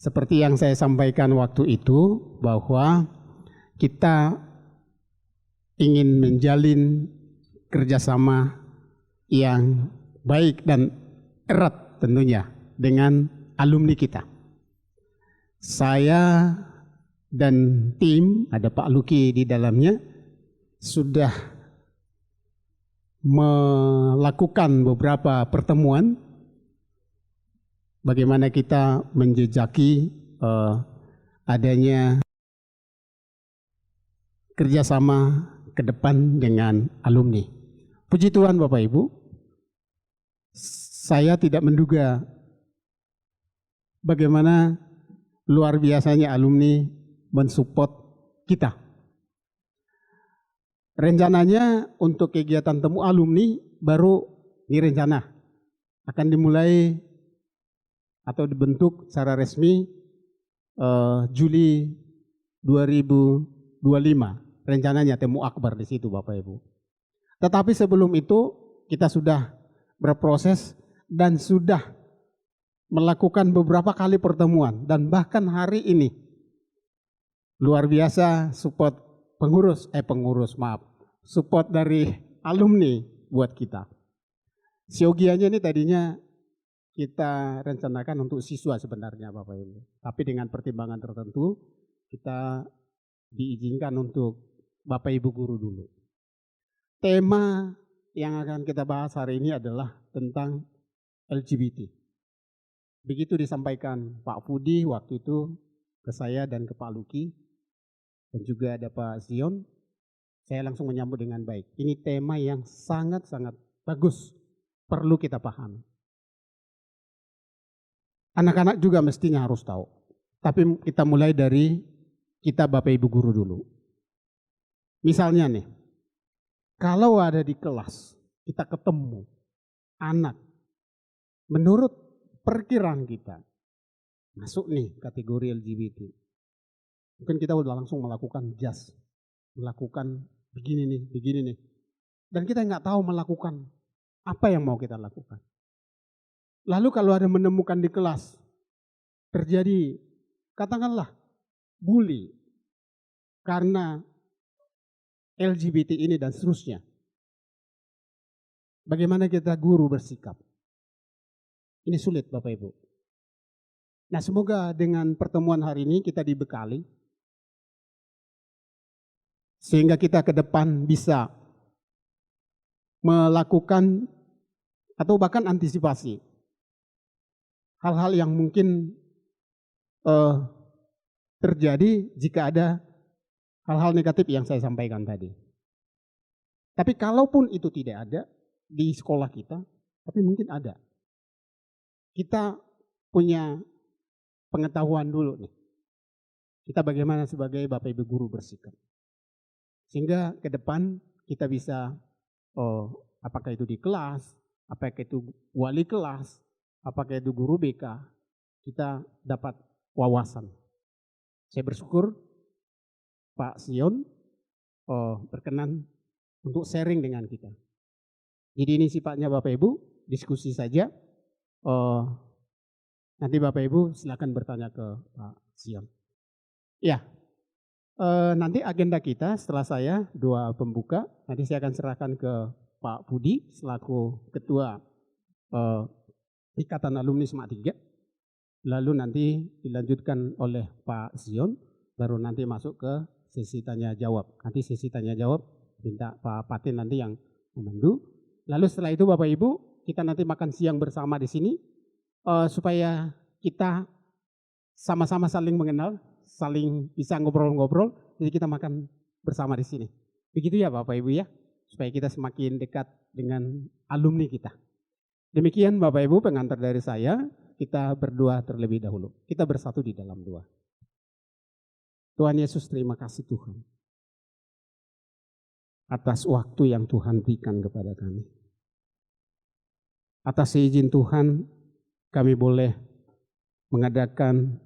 Seperti yang saya sampaikan waktu itu, bahwa kita ingin menjalin kerjasama yang baik dan erat tentunya dengan alumni kita. Saya dan tim, ada Pak Luki di dalamnya, sudah melakukan beberapa pertemuan bagaimana kita menjejaki adanya kerjasama ke depan dengan alumni. Puji Tuhan Bapak Ibu, saya tidak menduga bagaimana luar biasanya alumni mensupport kita. Rencananya untuk kegiatan temu alumni baru direncana akan dimulai atau dibentuk secara resmi Juli 2025. Rencananya temu akbar di situ Bapak Ibu. Tetapi sebelum itu kita sudah berproses dan sudah melakukan beberapa kali pertemuan, dan bahkan hari ini luar biasa support support dari alumni buat kita. Siogianya ini tadinya kita rencanakan untuk siswa sebenarnya Bapak Ibu, tapi dengan pertimbangan tertentu kita diizinkan untuk Bapak Ibu guru dulu. Tema yang akan kita bahas hari ini adalah tentang LGBT. Begitu disampaikan Pak Fudi waktu itu ke saya dan ke Pak Luki, dan juga ada Pak Zion, saya langsung menyambut dengan baik. Ini tema yang sangat-sangat bagus, perlu kita pahami. Anak-anak juga mestinya harus tahu. Tapi kita mulai dari kita Bapak Ibu guru dulu. Misalnya nih, kalau ada di kelas, kita ketemu anak, menurut perkiraan kita, masuk nih kategori LGBT. Mungkin kita udah langsung melakukan jas, melakukan begini nih. Dan kita nggak tahu melakukan apa yang mau kita lakukan. Lalu kalau ada menemukan di kelas, terjadi katakanlah bully karena LGBT ini dan seterusnya. Bagaimana kita guru bersikap? Ini sulit Bapak Ibu. Nah, semoga dengan pertemuan hari ini kita dibekali sehingga kita ke depan bisa melakukan atau bahkan antisipasi hal-hal yang mungkin terjadi jika ada hal-hal negatif yang saya sampaikan tadi. Tapi kalaupun itu tidak ada di sekolah kita, tapi mungkin ada. Kita punya pengetahuan dulu nih. Kita bagaimana sebagai Bapak Ibu guru bersikap. Sehingga ke depan kita bisa, apakah itu di kelas, apakah itu wali kelas, apakah itu guru BK, kita dapat wawasan. Saya bersyukur Pak Sion berkenan untuk sharing dengan kita. Jadi ini sifatnya Bapak Ibu, diskusi saja. Nanti Bapak Ibu silakan bertanya ke Pak Sion. Ya, nanti agenda kita setelah saya doa pembuka, nanti saya akan serahkan ke Pak Budi selaku Ketua Ikatan Alumni Semak 3. Lalu nanti dilanjutkan oleh Pak Zion, baru nanti masuk ke sesi tanya jawab. Nanti sesi tanya jawab minta Pak Patin nanti yang memandu. Lalu setelah itu Bapak Ibu, kita nanti makan siang bersama di sini supaya kita sama-sama saling mengenal, saling bisa ngobrol-ngobrol. Jadi kita makan bersama di sini. Begitu ya Bapak Ibu ya, supaya kita semakin dekat dengan alumni kita. Demikian Bapak Ibu pengantar dari saya, kita berdoa terlebih dahulu. Kita bersatu di dalam doa. Tuhan Yesus, terima kasih Tuhan atas waktu yang Tuhan berikan kepada kami. Atas izin Tuhan, kami boleh mengadakan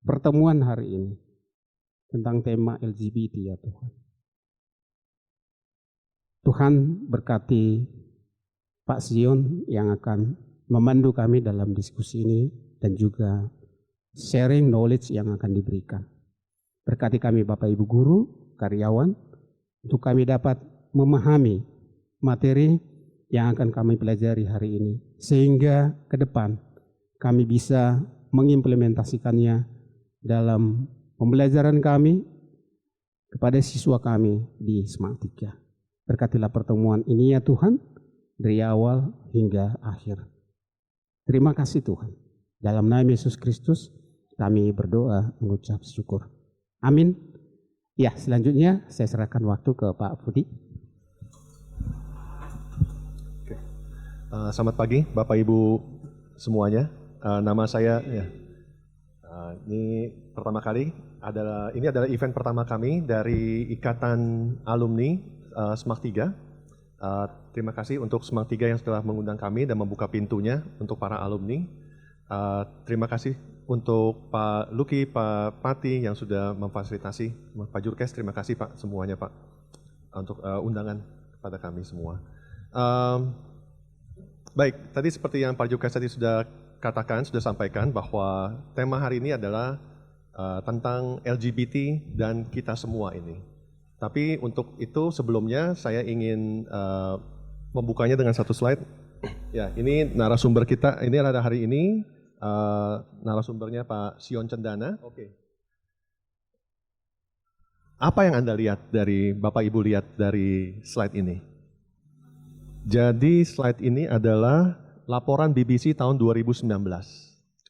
pertemuan hari ini tentang tema LGBT ya Tuhan. Tuhan berkati Pak Zion yang akan memandu kami dalam diskusi ini dan juga sharing knowledge yang akan diberikan. Berkati kami Bapak Ibu Guru, karyawan, untuk kami dapat memahami materi yang akan kami pelajari hari ini. Sehingga ke depan kami bisa mengimplementasikannya dalam pembelajaran kami kepada siswa kami di Smart 3. Berkatilah pertemuan ini ya Tuhan, dari awal hingga akhir. Terima kasih Tuhan. Dalam nama Yesus Kristus kami berdoa mengucap syukur. Amin. Ya, selanjutnya saya serahkan waktu ke Pak Budi. Selamat pagi Bapak Ibu semuanya. Nama saya ini pertama kali ini adalah event pertama kami dari Ikatan Alumni Smart 3. Terima kasih untuk Smart 3 yang telah mengundang kami dan membuka pintunya untuk para alumni. Terima kasih untuk Pak Luki, Pak Pati yang sudah memfasilitasi, Pak Jurkes, terima kasih Pak semuanya Pak untuk undangan kepada kami semua. Baik, tadi seperti yang Pak Jurkes tadi sudah katakan, sudah sampaikan bahwa tema hari ini adalah tentang LGBT dan kita semua ini. Tapi untuk itu sebelumnya saya ingin membukanya dengan satu slide. Ya, ini narasumber kita, ini adalah hari ini narasumbernya Pak Sion Cendana. Oke. Apa yang Anda lihat dari, Bapak Ibu lihat dari slide ini? Jadi slide ini adalah laporan BBC tahun 2019.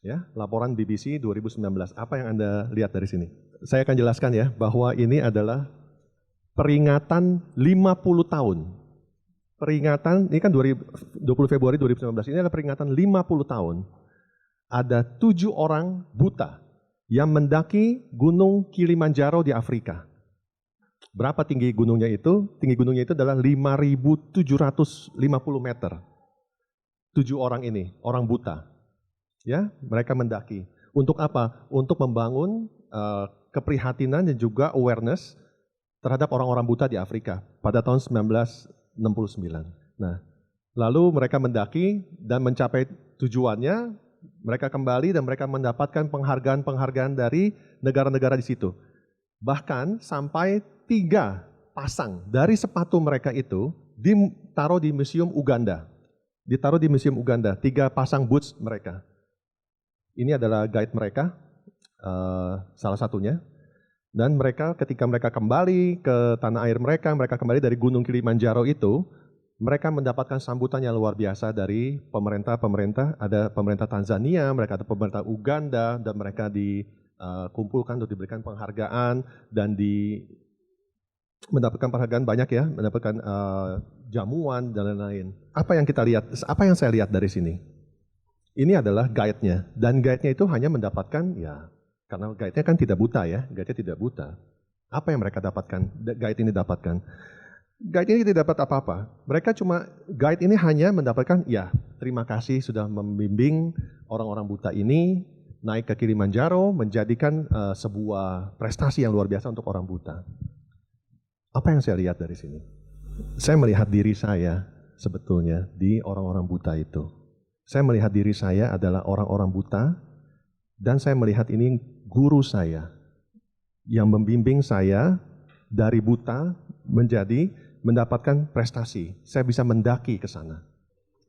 Ya, laporan BBC 2019. Apa yang Anda lihat dari sini? Saya akan jelaskan ya, bahwa ini adalah peringatan 50 tahun. Peringatan, ini kan 20 Februari 2019, ini adalah peringatan 50 tahun. Ada 7 orang buta yang mendaki Gunung Kilimanjaro di Afrika. Berapa tinggi gunungnya itu? Tinggi gunungnya itu adalah 5.750 meter. 7 orang ini, orang buta. Ya, mereka mendaki. Untuk apa? Untuk membangun keprihatinan dan juga awareness terhadap orang-orang buta di Afrika pada tahun 1969. Nah, lalu mereka mendaki dan mencapai tujuannya, mereka kembali dan mereka mendapatkan penghargaan-penghargaan dari negara-negara di situ. Bahkan sampai 3 pasang dari sepatu mereka itu ditaruh di Museum Uganda. Ditaruh di Museum Uganda, 3 pasang boots mereka. Ini adalah guide mereka, salah satunya. Dan mereka ketika mereka kembali ke tanah air mereka kembali dari Gunung Kilimanjaro itu, mereka mendapatkan sambutan yang luar biasa dari pemerintah-pemerintah. Ada pemerintah Tanzania, mereka ada pemerintah Uganda, dan mereka dikumpulkan untuk diberikan penghargaan dan mendapatkan penghargaan banyak ya, mendapatkan jamuan dan lain-lain. Apa yang kita lihat? Apa yang saya lihat dari sini? Ini adalah guide-nya, dan guide-nya itu hanya mendapatkan ya, karena guide-nya kan tidak buta ya, guide-nya tidak buta. Apa yang mereka dapatkan? Guide ini dapatkan. Guide ini tidak dapat apa-apa. Mereka cuma, guide ini hanya mendapatkan, ya terima kasih sudah membimbing orang-orang buta ini naik ke Kilimanjaro, menjadikan sebuah prestasi yang luar biasa untuk orang buta. Apa yang saya lihat dari sini? Saya melihat diri saya sebetulnya di orang-orang buta itu. Saya melihat diri saya adalah orang-orang buta, dan saya melihat ini guru saya yang membimbing saya dari buta menjadi mendapatkan prestasi. Saya bisa mendaki ke sana.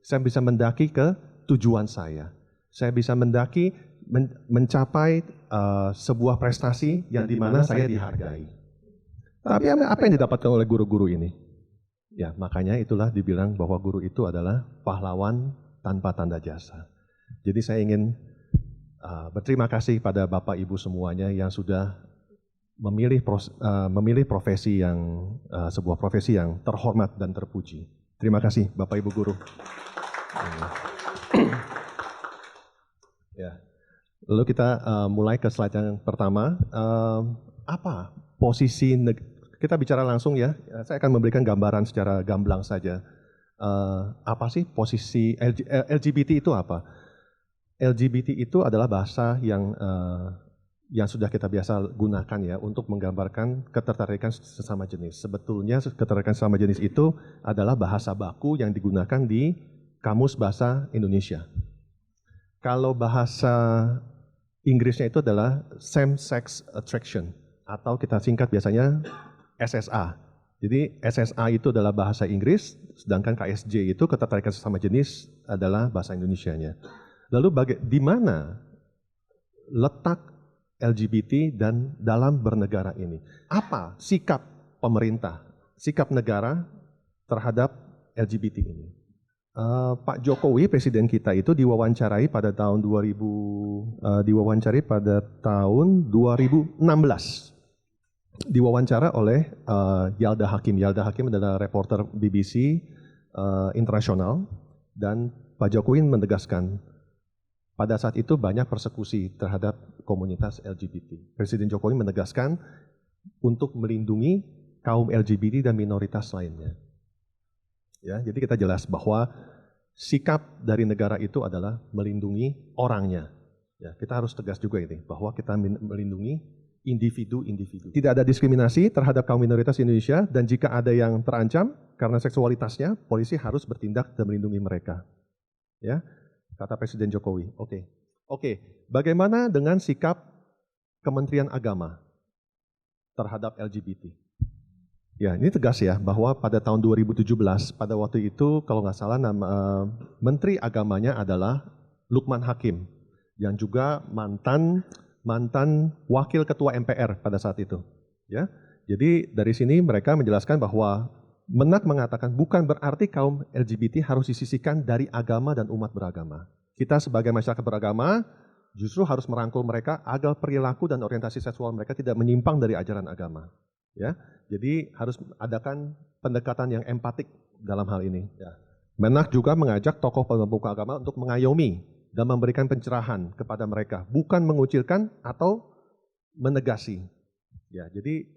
Saya bisa mendaki ke tujuan saya. Saya bisa mendaki mencapai sebuah prestasi yang dimana saya dihargai. Tapi apa yang didapatkan oleh guru-guru ini? Ya, makanya itulah dibilang bahwa guru itu adalah pahlawan tanpa tanda jasa. Jadi saya ingin berterima kasih pada Bapak Ibu semuanya yang sudah memilih profesi yang sebuah profesi yang terhormat dan terpuji. Terima kasih Bapak Ibu guru. Ya. Lalu kita mulai ke slide yang pertama. Apa posisi kita bicara langsung ya. Saya akan memberikan gambaran secara gamblang saja. Apa sih posisi LGBT itu apa? LGBT itu adalah bahasa yang sudah kita biasa gunakan ya untuk menggambarkan ketertarikan sesama jenis. Sebetulnya ketertarikan sesama jenis itu adalah bahasa baku yang digunakan di Kamus Bahasa Indonesia. Kalau bahasa Inggrisnya itu adalah same sex attraction atau kita singkat biasanya SSA. Jadi SSA itu adalah bahasa Inggris, sedangkan KSJ itu ketertarikan sesama jenis adalah bahasa Indonesianya. Lalu di mana letak LGBT dan dalam bernegara ini? Apa sikap pemerintah, sikap negara terhadap LGBT ini? Pak Jokowi, presiden kita itu diwawancarai pada tahun 2016. Diwawancara oleh Yalda Hakim. Yalda Hakim adalah reporter BBC internasional dan Pak Jokowi menegaskan pada saat itu banyak persekusi terhadap komunitas LGBT. Presiden Jokowi menegaskan untuk melindungi kaum LGBT dan minoritas lainnya. Ya, jadi kita jelas bahwa sikap dari negara itu adalah melindungi orangnya. Ya, kita harus tegas juga ini bahwa kita melindungi individu-individu. Tidak ada diskriminasi terhadap kaum minoritas Indonesia dan jika ada yang terancam karena seksualitasnya, polisi harus bertindak dan melindungi mereka. Ya, kata Presiden Jokowi. Oke. Bagaimana dengan sikap Kementerian Agama terhadap LGBT? Ya, ini tegas ya bahwa pada tahun 2017 pada waktu itu kalau nggak salah nama Menteri Agamanya adalah Lukman Hakim yang juga mantan wakil ketua MPR pada saat itu. Ya, jadi dari sini mereka menjelaskan bahwa Menak mengatakan bukan berarti kaum LGBT harus disisihkan dari agama dan umat beragama. Kita sebagai masyarakat beragama justru harus merangkul mereka agar perilaku dan orientasi seksual mereka tidak menyimpang dari ajaran agama. Ya, jadi harus adakan pendekatan yang empatik dalam hal ini. Ya. Menak juga mengajak tokoh pemuka agama untuk mengayomi dan memberikan pencerahan kepada mereka, bukan mengucilkan atau menegasi. Ya, jadi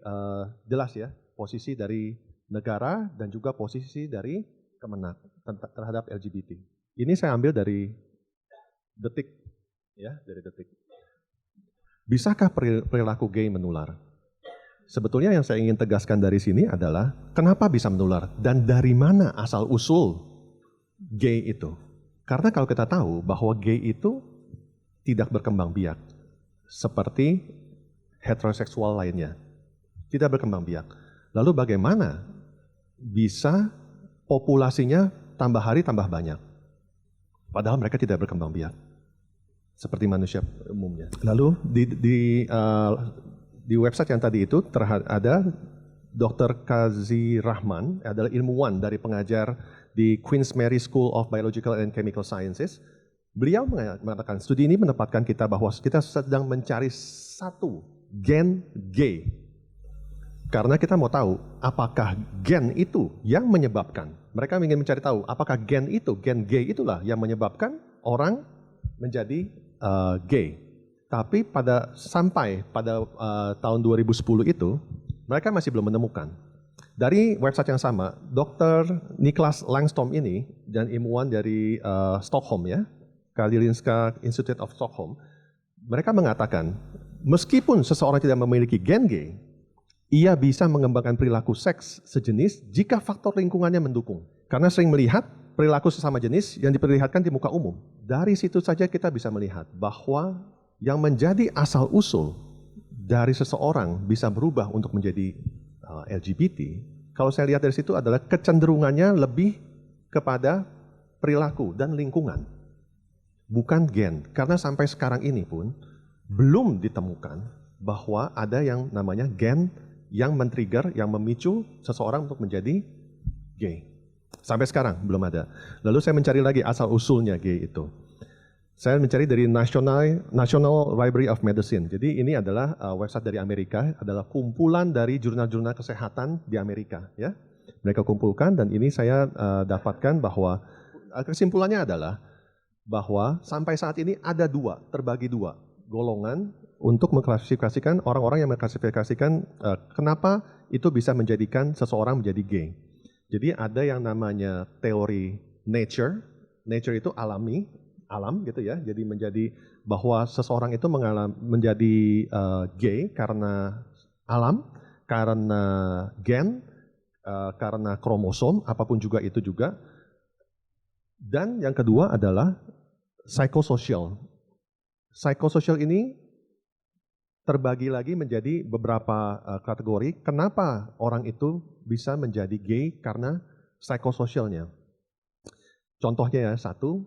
jelas ya posisi dari negara dan juga posisi dari Kemenak terhadap LGBT. Ini saya ambil dari Detik, ya dari Detik. Bisakah perilaku gay menular? Sebetulnya yang saya ingin tegaskan dari sini adalah kenapa bisa menular dan dari mana asal usul gay itu. Karena kalau kita tahu bahwa gay itu tidak berkembang biak seperti heteroseksual lainnya. Tidak berkembang biak. Lalu bagaimana bisa populasinya tambah hari tambah banyak? Padahal mereka tidak berkembang biak seperti manusia umumnya. Lalu di website yang tadi itu ada Dr. Kazi Rahman, adalah ilmuwan dari pengajar di Queen's Mary School of Biological and Chemical Sciences. Beliau mengatakan studi ini menempatkan kita bahwa kita sedang mencari satu gen gay. Karena kita mau tahu apakah gen itu yang menyebabkan. Mereka ingin mencari tahu apakah gen gay itulah yang menyebabkan orang menjadi gay. Tapi sampai pada tahun 2010 itu, mereka masih belum menemukan. Dari website yang sama, Dr. Niklas Langstom ini dan ilmuwan dari Stockholm ya, Karolinska Institute of Stockholm, mereka mengatakan meskipun seseorang tidak memiliki gen gay, ia bisa mengembangkan perilaku seks sejenis jika faktor lingkungannya mendukung. Karena sering melihat perilaku sesama jenis yang diperlihatkan di muka umum. Dari situ saja kita bisa melihat bahwa yang menjadi asal-usul dari seseorang bisa berubah untuk menjadi LGBT, kalau saya lihat dari situ adalah kecenderungannya lebih kepada perilaku dan lingkungan, bukan gen. Karena sampai sekarang ini pun belum ditemukan bahwa ada yang namanya gen yang men-trigger, yang memicu seseorang untuk menjadi gay. Sampai sekarang belum ada. Lalu saya mencari lagi asal-usulnya gay itu. Saya mencari dari National Library of Medicine. Jadi ini adalah website dari Amerika, adalah kumpulan dari jurnal-jurnal kesehatan di Amerika. Ya, mereka kumpulkan dan ini saya dapatkan bahwa kesimpulannya adalah bahwa sampai saat ini ada terbagi dua golongan untuk mengklasifikasikan orang-orang yang mengklasifikasikan kenapa itu bisa menjadikan seseorang menjadi gay. Jadi ada yang namanya teori nature itu alam gitu ya, jadi menjadi bahwa seseorang itu menjadi gay karena alam, karena gen, karena kromosom, apapun juga itu juga. Dan yang kedua adalah Psychosocial. Psychosocial ini terbagi lagi menjadi beberapa kategori. Kenapa orang itu bisa menjadi gay? Karena psychosocialnya. Contohnya ya, satu,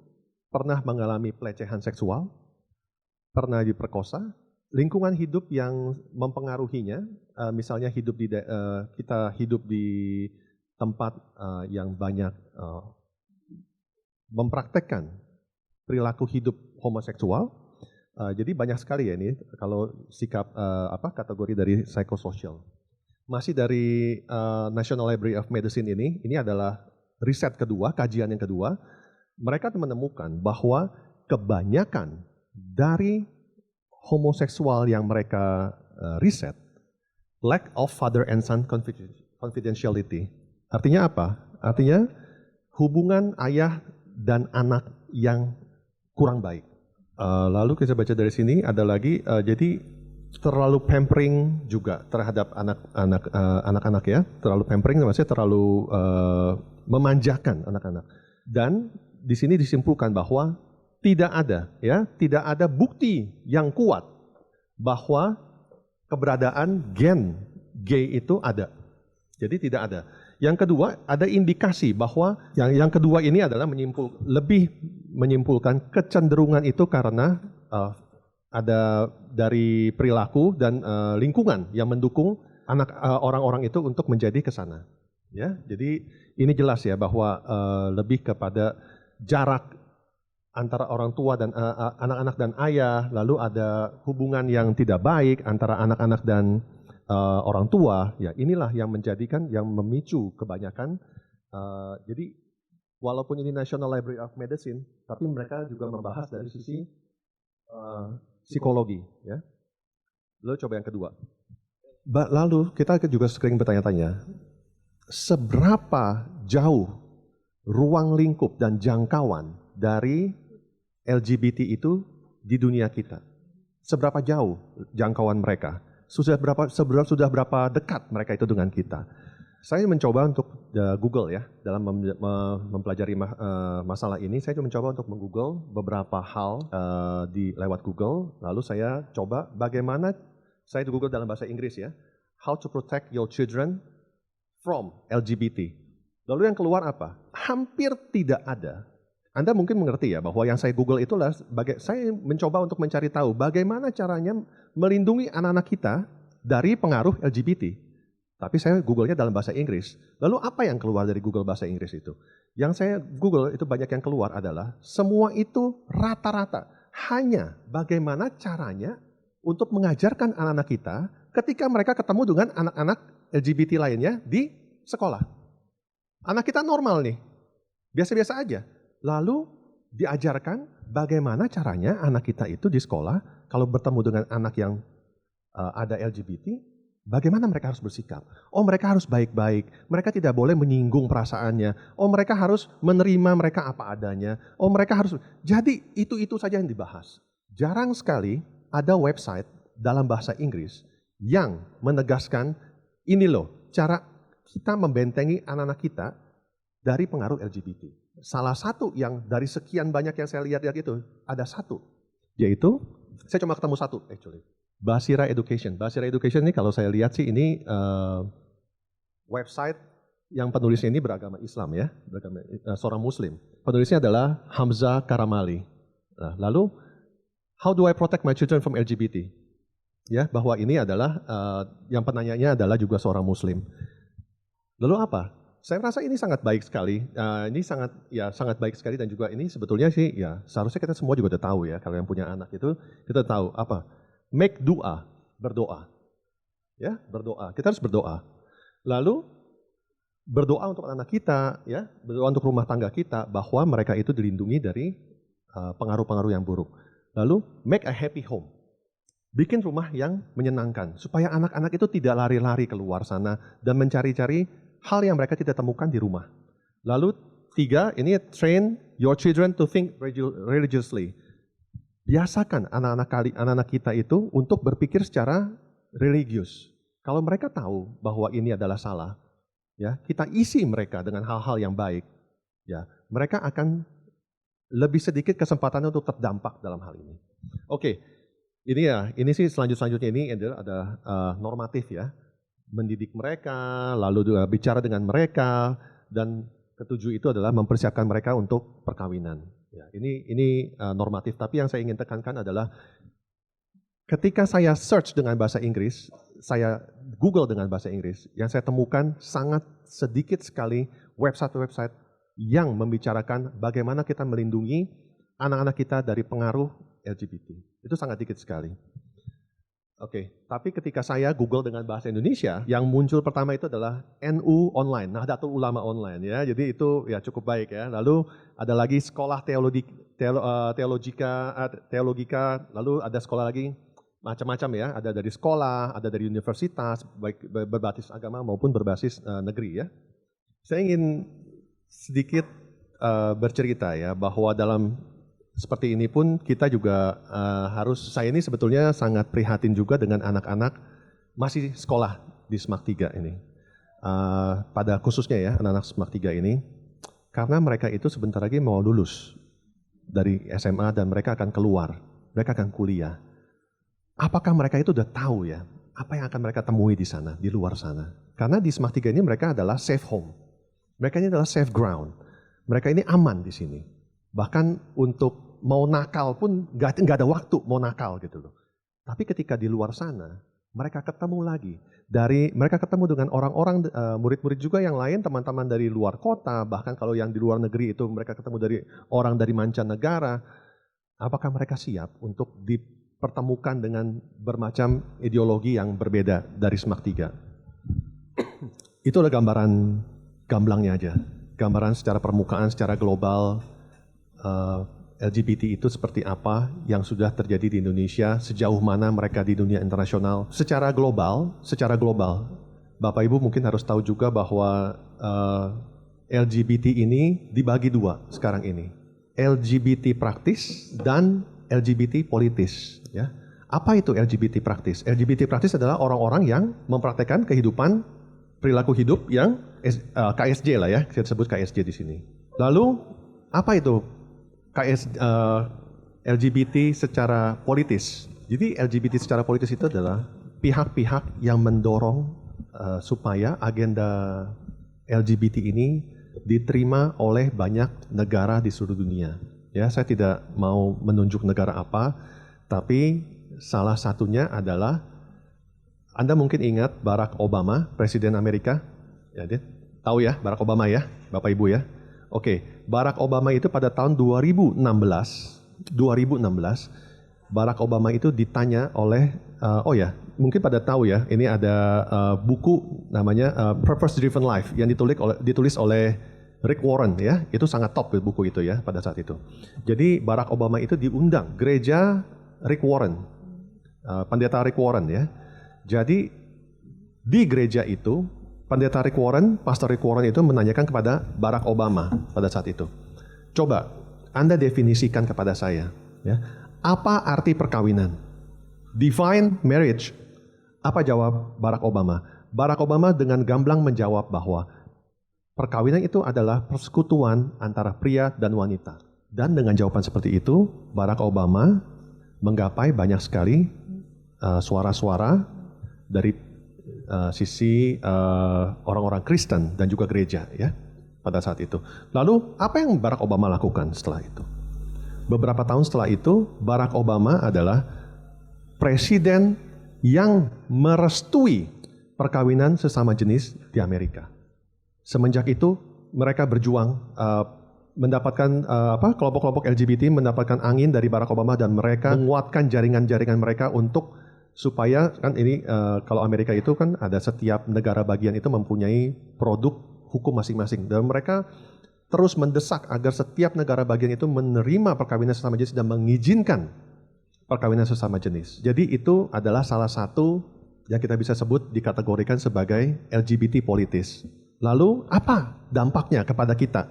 pernah mengalami pelecehan seksual, pernah diperkosa, lingkungan hidup yang mempengaruhinya, misalnya kita hidup di tempat yang banyak mempraktekkan perilaku hidup homoseksual. Jadi banyak sekali ya ini kalau sikap kategori dari psychosocial. Masih dari National Library of Medicine ini adalah riset kedua, kajian yang kedua. Mereka menemukan bahwa kebanyakan dari homoseksual yang mereka riset, lack of father and son confidentiality. Artinya apa? Artinya hubungan ayah dan anak yang kurang baik. Lalu kita baca dari sini ada lagi, jadi terlalu pampering juga terhadap anak-anak ya, terlalu pampering maksudnya terlalu memanjakan anak-anak. Dan di sini disimpulkan bahwa tidak ada bukti yang kuat bahwa keberadaan gen gay itu ada. Jadi tidak ada. Yang kedua, ada indikasi bahwa yang kedua ini adalah lebih menyimpulkan kecenderungan itu karena ada dari perilaku dan lingkungan yang mendukung orang-orang itu untuk menjadi ke sana. Ya, jadi ini jelas ya bahwa lebih kepada jarak antara orang tua dan anak-anak dan ayah, lalu ada hubungan yang tidak baik antara anak-anak dan orang tua, ya inilah yang memicu kebanyakan. Jadi walaupun ini National Library of Medicine, tapi mereka juga membahas dari sisi psikologi. Ya. Lalu coba yang kedua. Lalu kita juga sering bertanya-tanya, seberapa jauh ruang lingkup dan jangkauan dari LGBT itu di dunia kita? Seberapa jauh jangkauan mereka? Sudah berapa dekat mereka itu dengan kita? Saya mencoba untuk Google ya, dalam mempelajari masalah ini, saya mencoba untuk meng-Google beberapa hal lewat Google, lalu saya coba bagaimana, saya Google dalam bahasa Inggris ya, how to protect your children from LGBT. Lalu yang keluar apa? Hampir tidak ada. Anda mungkin mengerti ya bahwa yang saya Google itulah saya mencoba untuk mencari tahu bagaimana caranya melindungi anak-anak kita dari pengaruh LGBT. Tapi saya Google-nya dalam bahasa Inggris. Lalu apa yang keluar dari Google bahasa Inggris itu? Yang saya Google itu banyak yang keluar adalah semua itu rata-rata hanya bagaimana caranya untuk mengajarkan anak-anak kita ketika mereka ketemu dengan anak-anak LGBT lainnya di sekolah. Anak kita normal nih, biasa-biasa aja. Lalu diajarkan bagaimana caranya anak kita itu di sekolah kalau bertemu dengan anak yang ada LGBT, bagaimana mereka harus bersikap. Oh mereka harus baik-baik, mereka tidak boleh menyinggung perasaannya. Oh mereka harus menerima mereka apa adanya. Oh mereka harus, jadi itu saja yang dibahas. Jarang sekali ada website dalam bahasa Inggris yang menegaskan ini loh cara kita membentengi anak-anak kita dari pengaruh LGBT. Salah satu yang dari sekian banyak yang saya lihat itu, ada satu. Yaitu, saya cuma ketemu satu actually. Basira Education. Basira Education ini kalau saya lihat sih ini website yang penulisnya ini beragama Islam ya, seorang Muslim. Penulisnya adalah Hamzah Karamali. Nah, lalu, how do I protect my children from LGBT? Ya, bahwa ini adalah, yang penanyanya adalah juga seorang Muslim. Lalu apa? Saya rasa ini sangat baik sekali, ini sangat baik sekali dan juga ini sebetulnya sih ya seharusnya kita semua juga udah tahu ya kalau yang punya anak itu kita tahu apa, make doa, berdoa, ya berdoa, kita harus berdoa, lalu berdoa untuk anak kita, ya berdoa untuk rumah tangga kita bahwa mereka itu dilindungi dari pengaruh-pengaruh yang buruk, lalu make a happy home, bikin rumah yang menyenangkan supaya anak-anak itu tidak lari-lari keluar sana dan mencari-cari hal yang mereka tidak temukan di rumah. Lalu 3, ini train your children to think religiously. Biasakan anak-anak kita itu untuk berpikir secara religius. Kalau mereka tahu bahwa ini adalah salah, ya kita isi mereka dengan hal-hal yang baik, ya mereka akan lebih sedikit kesempatannya untuk terdampak dalam hal ini. Oke, ini sih selanjutnya ini ada normatif ya, mendidik mereka, lalu juga bicara dengan mereka, dan ketujuh itu adalah mempersiapkan mereka untuk perkawinan. Ya, ini normatif, tapi yang saya ingin tekankan adalah ketika saya search dengan bahasa Inggris, saya Google dengan bahasa Inggris, yang saya temukan sangat sedikit sekali website-website yang membicarakan bagaimana kita melindungi anak-anak kita dari pengaruh LGBT. Itu sangat dikit sekali. Oke, tapi ketika saya Google dengan bahasa Indonesia, yang muncul pertama itu adalah NU Online, Nahdlatul Ulama Online ya. Jadi itu ya cukup baik ya. Lalu ada lagi sekolah teologika, lalu ada sekolah lagi macam-macam ya. Ada dari sekolah, ada dari universitas, baik berbasis agama maupun berbasis negeri ya. Saya ingin sedikit bercerita ya bahwa dalam seperti ini pun kita juga saya ini sebetulnya sangat prihatin juga dengan anak-anak masih sekolah di SMAK 3 ini. Pada khususnya ya anak-anak SMAK 3 ini, karena mereka itu sebentar lagi mau lulus dari SMA dan mereka akan keluar, mereka akan kuliah. Apakah mereka itu udah tahu ya, apa yang akan mereka temui di sana, di luar sana? Karena di SMAK 3 ini mereka adalah safe home, mereka ini adalah safe ground, mereka ini aman di sini. Bahkan untuk mau nakal pun nggak ada waktu mau nakal gitu loh. Tapi ketika di luar sana, mereka ketemu lagi. Mereka ketemu dengan orang-orang, murid-murid juga yang lain, teman-teman dari luar kota, bahkan kalau yang di luar negeri itu mereka ketemu dari orang dari mancanegara. Apakah mereka siap untuk dipertemukan dengan bermacam ideologi yang berbeda dari SMAK 3? Itu adalah gambaran gamblangnya aja. Gambaran secara permukaan, secara global, LGBT itu seperti apa yang sudah terjadi di Indonesia, sejauh mana mereka di dunia internasional. Secara global, Bapak Ibu mungkin harus tahu juga bahwa LGBT ini dibagi dua sekarang ini. LGBT praktis dan LGBT politis. Ya. Apa itu LGBT praktis? LGBT praktis adalah orang-orang yang mempraktekkan kehidupan, perilaku hidup yang KSJ lah ya, kita sebut KSJ di sini. Lalu apa itu LGBT secara politis? Jadi LGBT secara politis itu adalah pihak-pihak yang mendorong supaya agenda LGBT ini diterima oleh banyak negara di seluruh dunia. Ya, saya tidak mau menunjuk negara apa, tapi salah satunya adalah Anda mungkin ingat Barack Obama, Presiden Amerika. Ya, tahu ya Barack Obama ya, Bapak Ibu ya. Oke, Barack Obama itu pada tahun 2016, Barack Obama itu ditanya oleh, mungkin pada tahu ya, ini ada buku namanya Purpose Driven Life yang ditulis oleh Rick Warren ya, itu sangat top buku itu ya pada saat itu. Jadi Barack Obama itu diundang gereja Rick Warren, pendeta Rick Warren ya. Jadi di gereja itu pendeta Rick Warren, Pastor Rick Warren itu menanyakan kepada Barack Obama pada saat itu. Coba Anda definisikan kepada saya, ya, apa arti perkawinan? Define marriage. Apa jawab Barack Obama? Barack Obama dengan gamblang menjawab bahwa perkawinan itu adalah persekutuan antara pria dan wanita. Dan dengan jawaban seperti itu, Barack Obama menggapai banyak sekali suara-suara dari sisi orang-orang Kristen dan juga gereja ya pada saat itu. Lalu apa yang Barack Obama lakukan setelah itu? Beberapa tahun setelah itu Barack Obama adalah presiden yang merestui perkawinan sesama jenis di Amerika. Semenjak itu mereka berjuang mendapatkan kelompok-kelompok LGBT mendapatkan angin dari Barack Obama dan mereka menguatkan jaringan-jaringan mereka untuk supaya kan ini kalau Amerika itu kan ada setiap negara bagian itu mempunyai produk hukum masing-masing dan mereka terus mendesak agar setiap negara bagian itu menerima perkawinan sesama jenis dan mengizinkan perkawinan sesama jenis. Jadi itu adalah salah satu yang kita bisa sebut dikategorikan sebagai LGBT politis. Lalu apa dampaknya kepada kita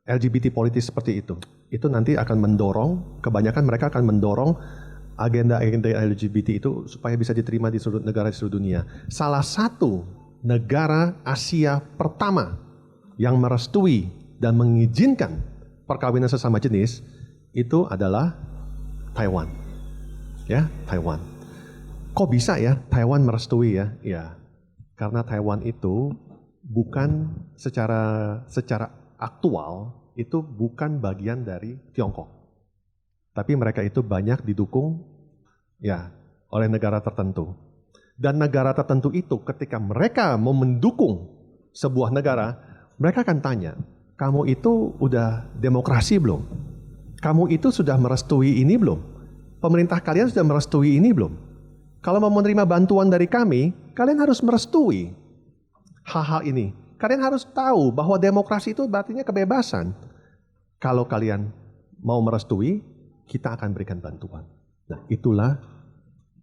LGBT politis seperti itu? Itu nanti akan mendorong, kebanyakan mereka akan mendorong agenda LGBT itu supaya bisa diterima di seluruh negara di seluruh dunia. Salah satu negara Asia pertama yang merestui dan mengizinkan perkawinan sesama jenis itu adalah Taiwan. Ya, Taiwan. Kok bisa ya Taiwan merestui ya? Ya, karena Taiwan itu bukan secara aktual itu bukan bagian dari Tiongkok. Tapi mereka itu banyak didukung ya oleh negara tertentu. Dan negara tertentu itu ketika mereka mau mendukung sebuah negara, mereka akan tanya, kamu itu udah demokrasi belum? Kamu itu sudah merestui ini belum? Pemerintah kalian sudah merestui ini belum? Kalau mau menerima bantuan dari kami, kalian harus merestui hal-hal ini. Kalian harus tahu bahwa demokrasi itu artinya kebebasan. Kalau kalian mau merestui, kita akan berikan bantuan. Nah, itulah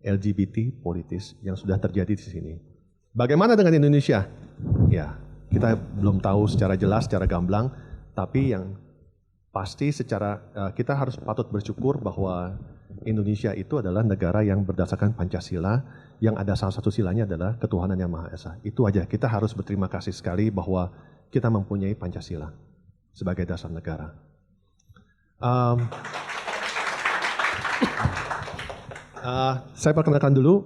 LGBT politis yang sudah terjadi di sini. Bagaimana dengan Indonesia? Ya, kita belum tahu secara jelas, secara gamblang, tapi yang pasti kita harus patut bersyukur bahwa Indonesia itu adalah negara yang berdasarkan Pancasila, yang ada salah satu silanya adalah ketuhanan yang Maha Esa. Itu aja, kita harus berterima kasih sekali bahwa kita mempunyai Pancasila sebagai dasar negara. Saya perkenalkan dulu,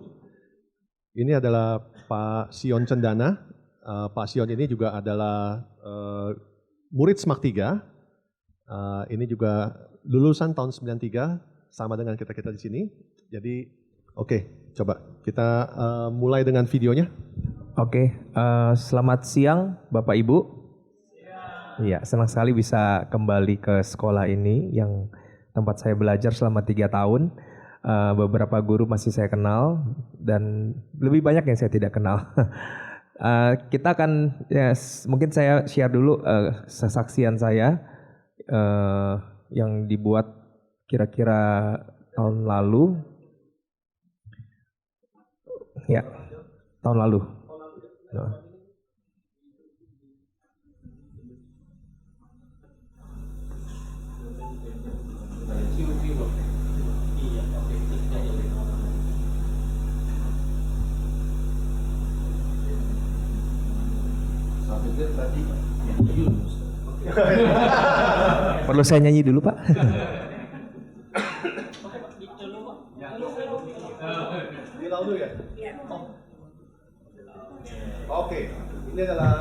ini adalah Pak Sion Cendana. Pak Sion ini juga adalah murid SMAK 3. Ini juga lulusan tahun 93, sama dengan kita-kita di sini. Jadi, oke, coba kita mulai dengan videonya. Oke, selamat siang Bapak Ibu. Iya, senang sekali bisa kembali ke sekolah ini yang tempat saya belajar selama 3 tahun. Beberapa guru masih saya kenal dan lebih banyak yang saya tidak kenal. Kita akan, ya, mungkin saya share dulu kesaksian saya yang dibuat kira-kira tahun lalu. Ya, tahun lalu. Perlu saya nyanyi dulu, Pak? Oke, ini adalah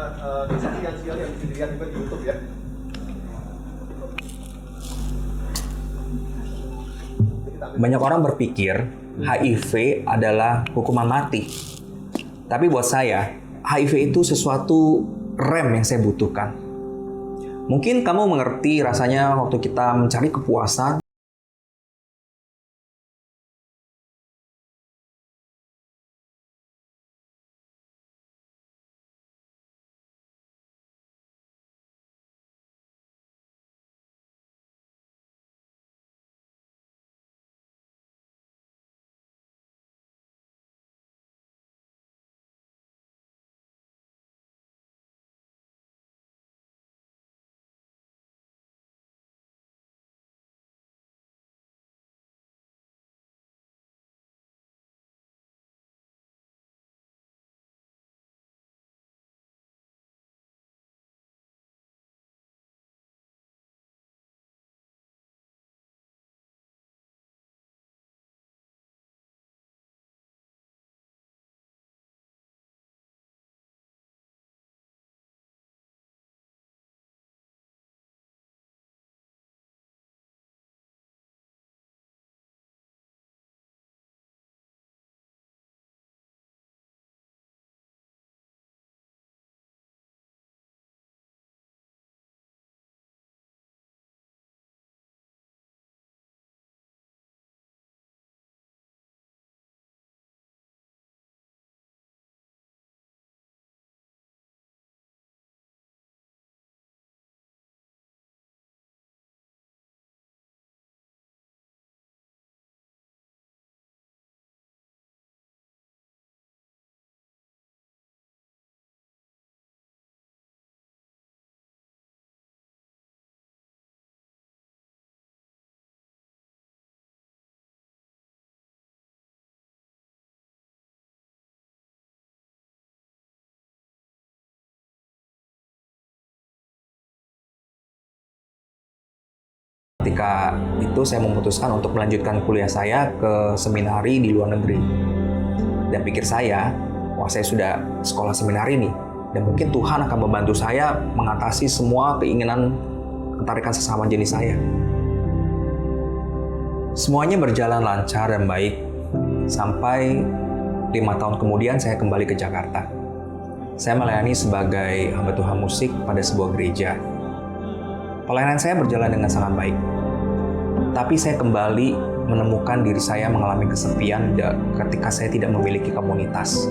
kesaksian yang bisa dilihat juga di YouTube ya. Banyak orang berpikir HIV adalah hukuman mati. Tapi buat saya, HIV itu sesuatu rem yang saya butuhkan. Mungkin kamu mengerti rasanya waktu kita mencari kepuasan, Ketika itu saya memutuskan untuk melanjutkan kuliah saya ke seminari di luar negeri. Dan pikir saya, wah saya sudah sekolah seminari nih, dan mungkin Tuhan akan membantu saya mengatasi semua keinginan ketarikan sesama jenis saya. Semuanya berjalan lancar dan baik, sampai 5 tahun kemudian saya kembali ke Jakarta. Saya melayani sebagai hamba Tuhan musik pada sebuah gereja. Pelayanan saya berjalan dengan sangat baik. Tapi saya kembali menemukan diri saya mengalami kesepian ketika saya tidak memiliki komunitas.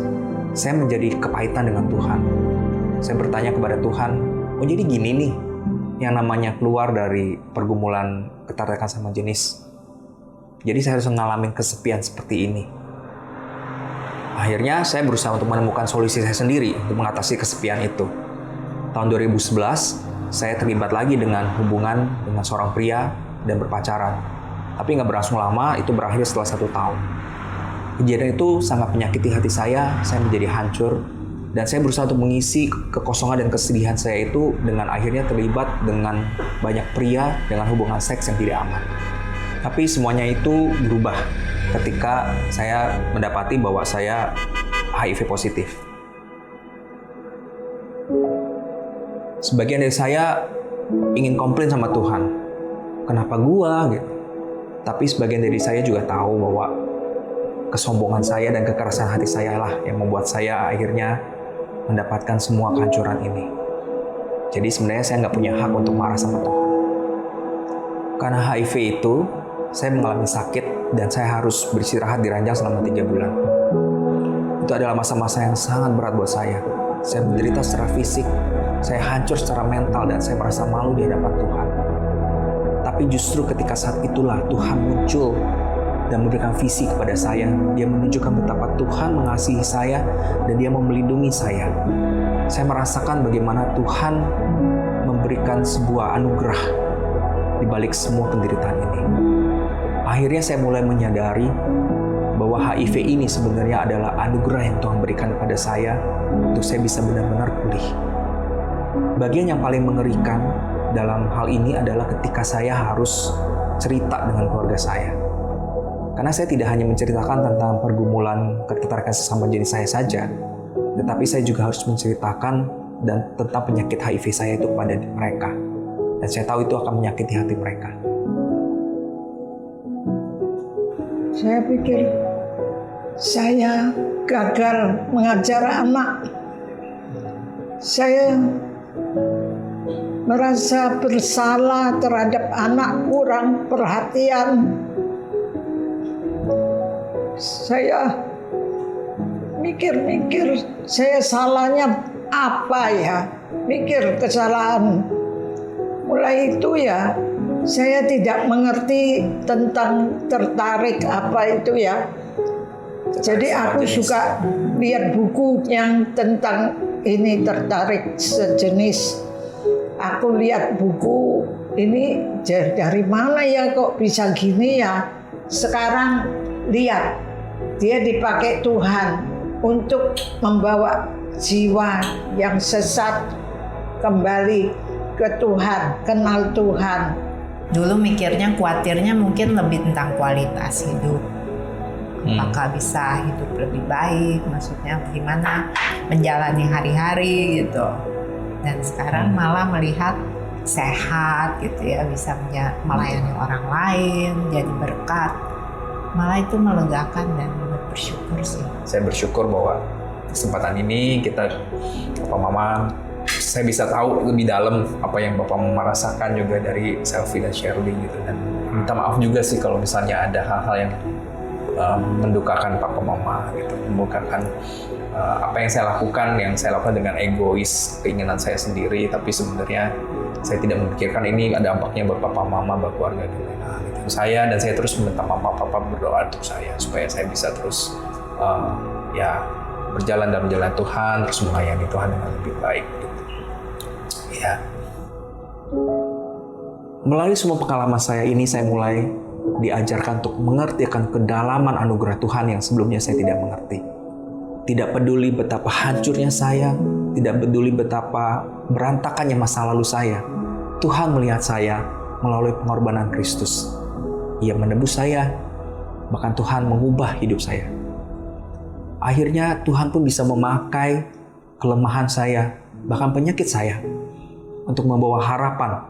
Saya menjadi kepahitan dengan Tuhan. Saya bertanya kepada Tuhan, oh jadi gini nih yang namanya keluar dari pergumulan ketarikan sama jenis. Jadi saya harus mengalami kesepian seperti ini. Akhirnya saya berusaha untuk menemukan solusi saya sendiri untuk mengatasi kesepian itu. Tahun 2011, saya terlibat lagi dengan hubungan dengan seorang pria dan berpacaran. Tapi nggak berlangsung lama, itu berakhir setelah 1 tahun. Kejadian itu sangat menyakiti hati saya menjadi hancur, dan saya berusaha untuk mengisi kekosongan dan kesedihan saya itu dengan akhirnya terlibat dengan banyak pria dengan hubungan seks yang tidak aman. Tapi semuanya itu berubah ketika saya mendapati bahwa saya HIV positif. Sebagian dari saya ingin komplain sama Tuhan, kenapa gua gitu. Tapi sebagian dari saya juga tahu bahwa kesombongan saya dan kekerasan hati saya lah yang membuat saya akhirnya mendapatkan semua kehancuran ini. Jadi sebenarnya saya nggak punya hak untuk marah sama Tuhan. Karena HIV itu, saya mengalami sakit dan saya harus beristirahat di ranjang selama 3 bulan. Itu adalah masa-masa yang sangat berat buat saya. Saya menderita secara fisik, saya hancur secara mental, dan saya merasa malu di hadapan Tuhan. Tapi justru ketika saat itulah Tuhan muncul dan memberikan visi kepada saya. Dia menunjukkan betapa Tuhan mengasihi saya dan Dia mau melindungi saya. Saya merasakan bagaimana Tuhan memberikan sebuah anugerah di balik semua penderitaan ini. Akhirnya saya mulai menyadari bahwa HIV ini sebenarnya adalah anugerah yang Tuhan berikan kepada saya untuk saya bisa benar-benar pulih. Bagian yang paling mengerikan dalam hal ini adalah ketika saya harus cerita dengan keluarga saya. Karena saya tidak hanya menceritakan tentang pergumulan ketertarikan sesama jenis saya saja, tetapi saya juga harus menceritakan dan tentang penyakit HIV saya itu kepada mereka. Dan saya tahu itu akan menyakiti hati mereka. Saya pikir saya gagal mengajar anak. Saya merasa bersalah terhadap anak, kurang perhatian. Saya mikir-mikir, saya salahnya apa ya? Mikir kesalahan. Mulai itu ya, saya tidak mengerti tentang tertarik apa itu ya. Jadi aku suka lihat buku yang tentang ini tertarik sejenis. Aku lihat buku ini dari mana ya kok bisa gini ya. Sekarang lihat, dia dipakai Tuhan untuk membawa jiwa yang sesat kembali ke Tuhan, kenal Tuhan. Dulu mikirnya, khawatirnya mungkin lebih tentang kualitas hidup. Apakah bisa hidup lebih baik, maksudnya gimana menjalani hari-hari gitu. Dan sekarang malah melihat sehat gitu ya, bisa melayani orang lain, jadi berkat. Malah itu melegakan dan bersyukur sih. Saya bersyukur bahwa kesempatan ini kita, Papa Mama, saya bisa tahu lebih dalam apa yang Bapak Mama rasakan juga dari Selfie dan Shirley gitu. Dan minta maaf juga sih kalau misalnya ada hal-hal yang mendukakan Papa Mama gitu, membukakan apa yang saya lakukan dengan egois, keinginan saya sendiri, tapi sebenarnya saya tidak memikirkan ini ada dampaknya buat Papa Mama, buat keluarga gitu. Saya terus meminta Mama Papa berdoa untuk saya supaya saya bisa terus berjalan dalam jalan Tuhan, terus melayani Tuhan dengan lebih baik gitu. Ya. Melalui semua pengalaman saya ini, saya mulai diajarkan untuk mengerti akan kedalaman anugerah Tuhan yang sebelumnya saya tidak mengerti. Tidak peduli betapa hancurnya saya, tidak peduli betapa berantakannya masa lalu saya. Tuhan melihat saya melalui pengorbanan Kristus. Ia menebus saya, bahkan Tuhan mengubah hidup saya. Akhirnya Tuhan pun bisa memakai kelemahan saya, bahkan penyakit saya, untuk membawa harapan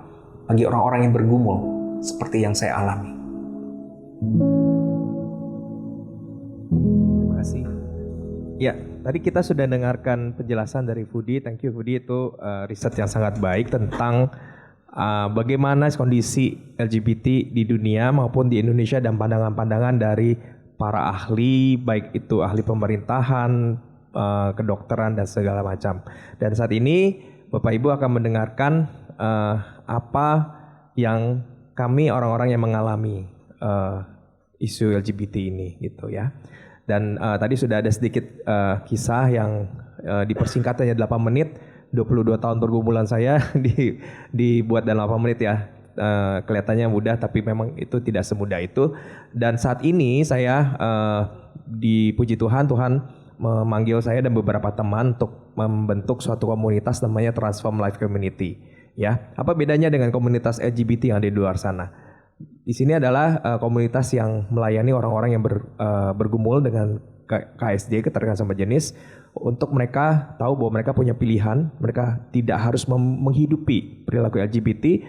bagi orang-orang yang bergumul seperti yang saya alami. Terima kasih. Ya, tadi kita sudah dengarkan penjelasan dari Fudi. Thank you Fudi, itu riset yang sangat baik tentang bagaimana kondisi LGBT di dunia maupun di Indonesia dan pandangan-pandangan dari para ahli, baik itu ahli pemerintahan, kedokteran dan segala macam. Dan saat ini Bapak Ibu akan mendengarkan apa yang kami orang-orang yang mengalami isu LGBT ini gitu ya. Dan tadi sudah ada sedikit kisah yang dipersingkat hanya 8 menit, 22 tahun pergumulan saya dibuat dalam 8 menit ya. Kelihatannya mudah tapi memang itu tidak semudah itu. Dan saat ini saya dipuji Tuhan memanggil saya dan beberapa teman untuk membentuk suatu komunitas namanya Transform Life Community. Ya, apa bedanya dengan komunitas LGBT yang ada di luar sana? Di sini adalah komunitas yang melayani orang-orang yang bergumul dengan KSJ, keterkaitan sama jenis, untuk mereka tahu bahwa mereka punya pilihan, mereka tidak harus menghidupi perilaku LGBT,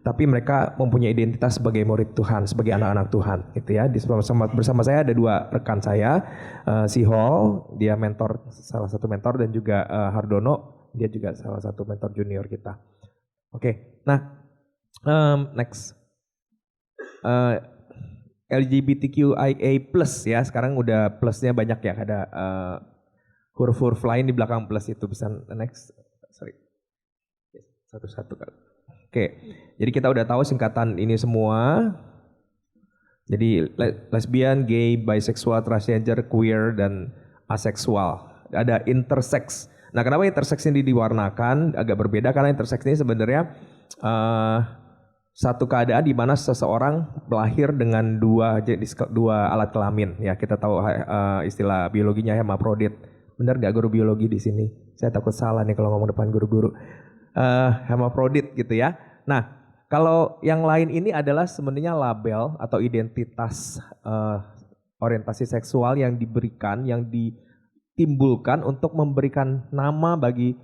tapi mereka mempunyai identitas sebagai murid Tuhan, sebagai anak-anak Tuhan, gitu ya. Bersama saya ada 2 rekan saya, si Hall, dia salah satu mentor, dan juga Hardono, dia juga salah satu mentor junior kita. Oke, nah next. LGBTQIA+ ya, sekarang udah plusnya banyak ya, ada huruf-huruf lain di belakang plus itu. Bisa next, sorry, satu-satu kan. Oke, jadi kita udah tahu singkatan ini semua. Jadi lesbian, gay, bisexual, transgender, queer, dan aseksual. Ada intersex. Nah, kenapa intersex ini diwarnakan agak berbeda? Karena intersex ini sebenarnya satu keadaan di mana seseorang lahir dengan dua alat kelamin. Ya, kita tahu istilah biologinya hermaprodit. Benar nggak guru biologi di sini? Saya takut salah nih kalau ngomong depan guru-guru. Hermaprodit gitu ya. Nah, kalau yang lain ini adalah sebenarnya label atau identitas orientasi seksual yang diberikan, yang ditimbulkan untuk memberikan nama bagi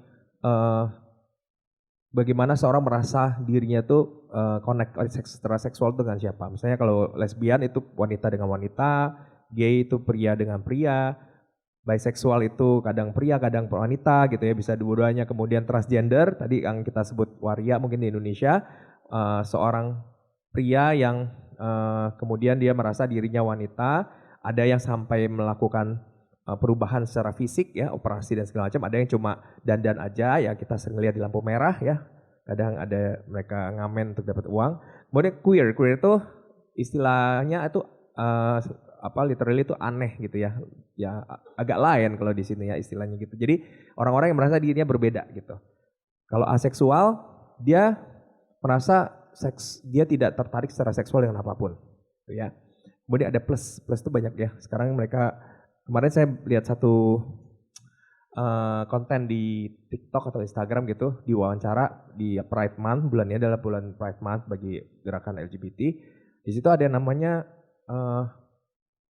bagaimana seorang merasa dirinya tuh connect secara seksual dengan siapa. Misalnya kalau lesbian itu wanita dengan wanita, gay itu pria dengan pria, bisexual itu kadang pria kadang wanita gitu ya, bisa dua-duanya. Kemudian transgender tadi yang kita sebut waria mungkin di Indonesia, seorang pria yang kemudian dia merasa dirinya wanita. Ada yang sampai melakukan perubahan secara fisik ya, operasi dan segala macam. Ada yang cuma dandan aja ya, kita sering lihat di lampu merah ya. Kadang ada mereka ngamen untuk dapat uang. Kemudian queer itu istilahnya itu literally itu aneh gitu ya. Ya agak lain kalau di sini ya istilahnya gitu. Jadi orang-orang yang merasa dirinya berbeda gitu. Kalau aseksual dia merasa dia tidak tertarik secara seksual dengan apapun gitu ya. Kemudian ada plus itu banyak ya. Sekarang kemarin saya lihat satu konten di TikTok atau Instagram gitu, diwawancara di Pride Month, bulan ini adalah bulan Pride Month bagi gerakan LGBT. Di situ ada namanya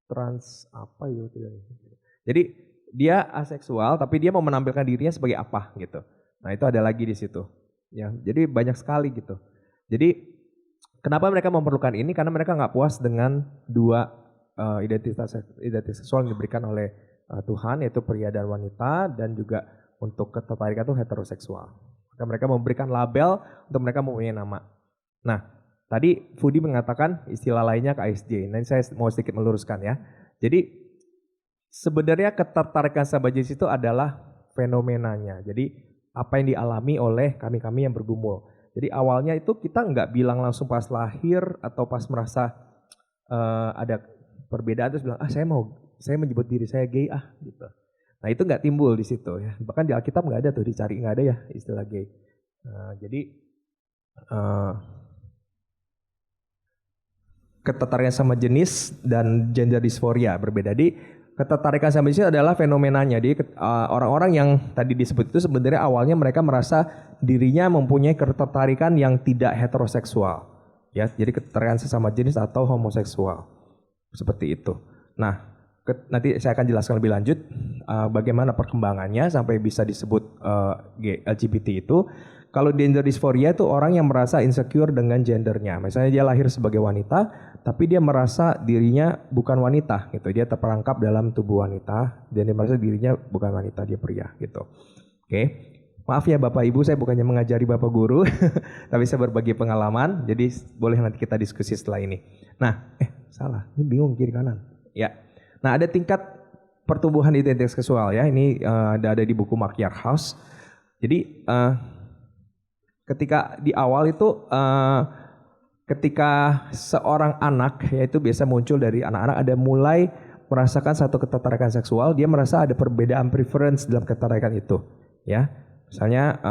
trans apa gitu. Jadi dia aseksual tapi dia mau menampilkan dirinya sebagai apa gitu. Nah, itu ada lagi di situ. Ya, jadi banyak sekali gitu. Jadi kenapa mereka memerlukan ini? Karena mereka nggak puas dengan dua identitas seksual yang diberikan oleh Tuhan, yaitu pria dan wanita, dan juga untuk ketertarikan itu heteroseksual. Maka mereka memberikan label untuk mereka mempunyai nama. Nah, tadi Fudi mengatakan istilah lainnya KSJ. Nanti saya mau sedikit meluruskan ya. Jadi sebenarnya ketertarikan sama jenis itu adalah fenomenanya. Jadi apa yang dialami oleh kami-kami yang bergumul. Jadi awalnya itu kita nggak bilang langsung pas lahir atau pas merasa ada perbedaan terus bilang saya menyebut diri saya gay gitu. Nah, itu nggak timbul di situ ya. Bahkan di Alkitab nggak ada tuh, dicari nggak ada ya istilah gay. Jadi ketertarikan sama jenis dan gender dysphoria berbeda. Jadi ketertarikan sama jenis adalah fenomenanya. Jadi orang-orang yang tadi disebut itu sebenarnya awalnya mereka merasa dirinya mempunyai ketertarikan yang tidak heteroseksual. Ya, jadi ketertarikan sesama jenis atau homoseksual. Seperti itu. Nah, nanti saya akan jelaskan lebih lanjut bagaimana perkembangannya sampai bisa disebut LGBT itu. Kalau gender dysphoria itu orang yang merasa insecure dengan gendernya. Misalnya dia lahir sebagai wanita, tapi dia merasa dirinya bukan wanita gitu. Dia terperangkap dalam tubuh wanita dan dia merasa dirinya bukan wanita, dia pria gitu. Oke. Maaf ya Bapak Ibu, saya bukannya mengajari Bapak Guru, tapi saya berbagi pengalaman. Jadi boleh nanti kita diskusi setelah ini. Nah, salah. Ini bingung kiri kanan. Ya. Nah, ada tingkat pertumbuhan identitas seksual ya. Ini ada di buku Mackiar House. Jadi ketika di awal itu ketika seorang anak, yaitu biasa muncul dari anak-anak, ada mulai merasakan satu ketertarikan seksual, dia merasa ada perbedaan preference dalam ketertarikan itu, ya. Misalnya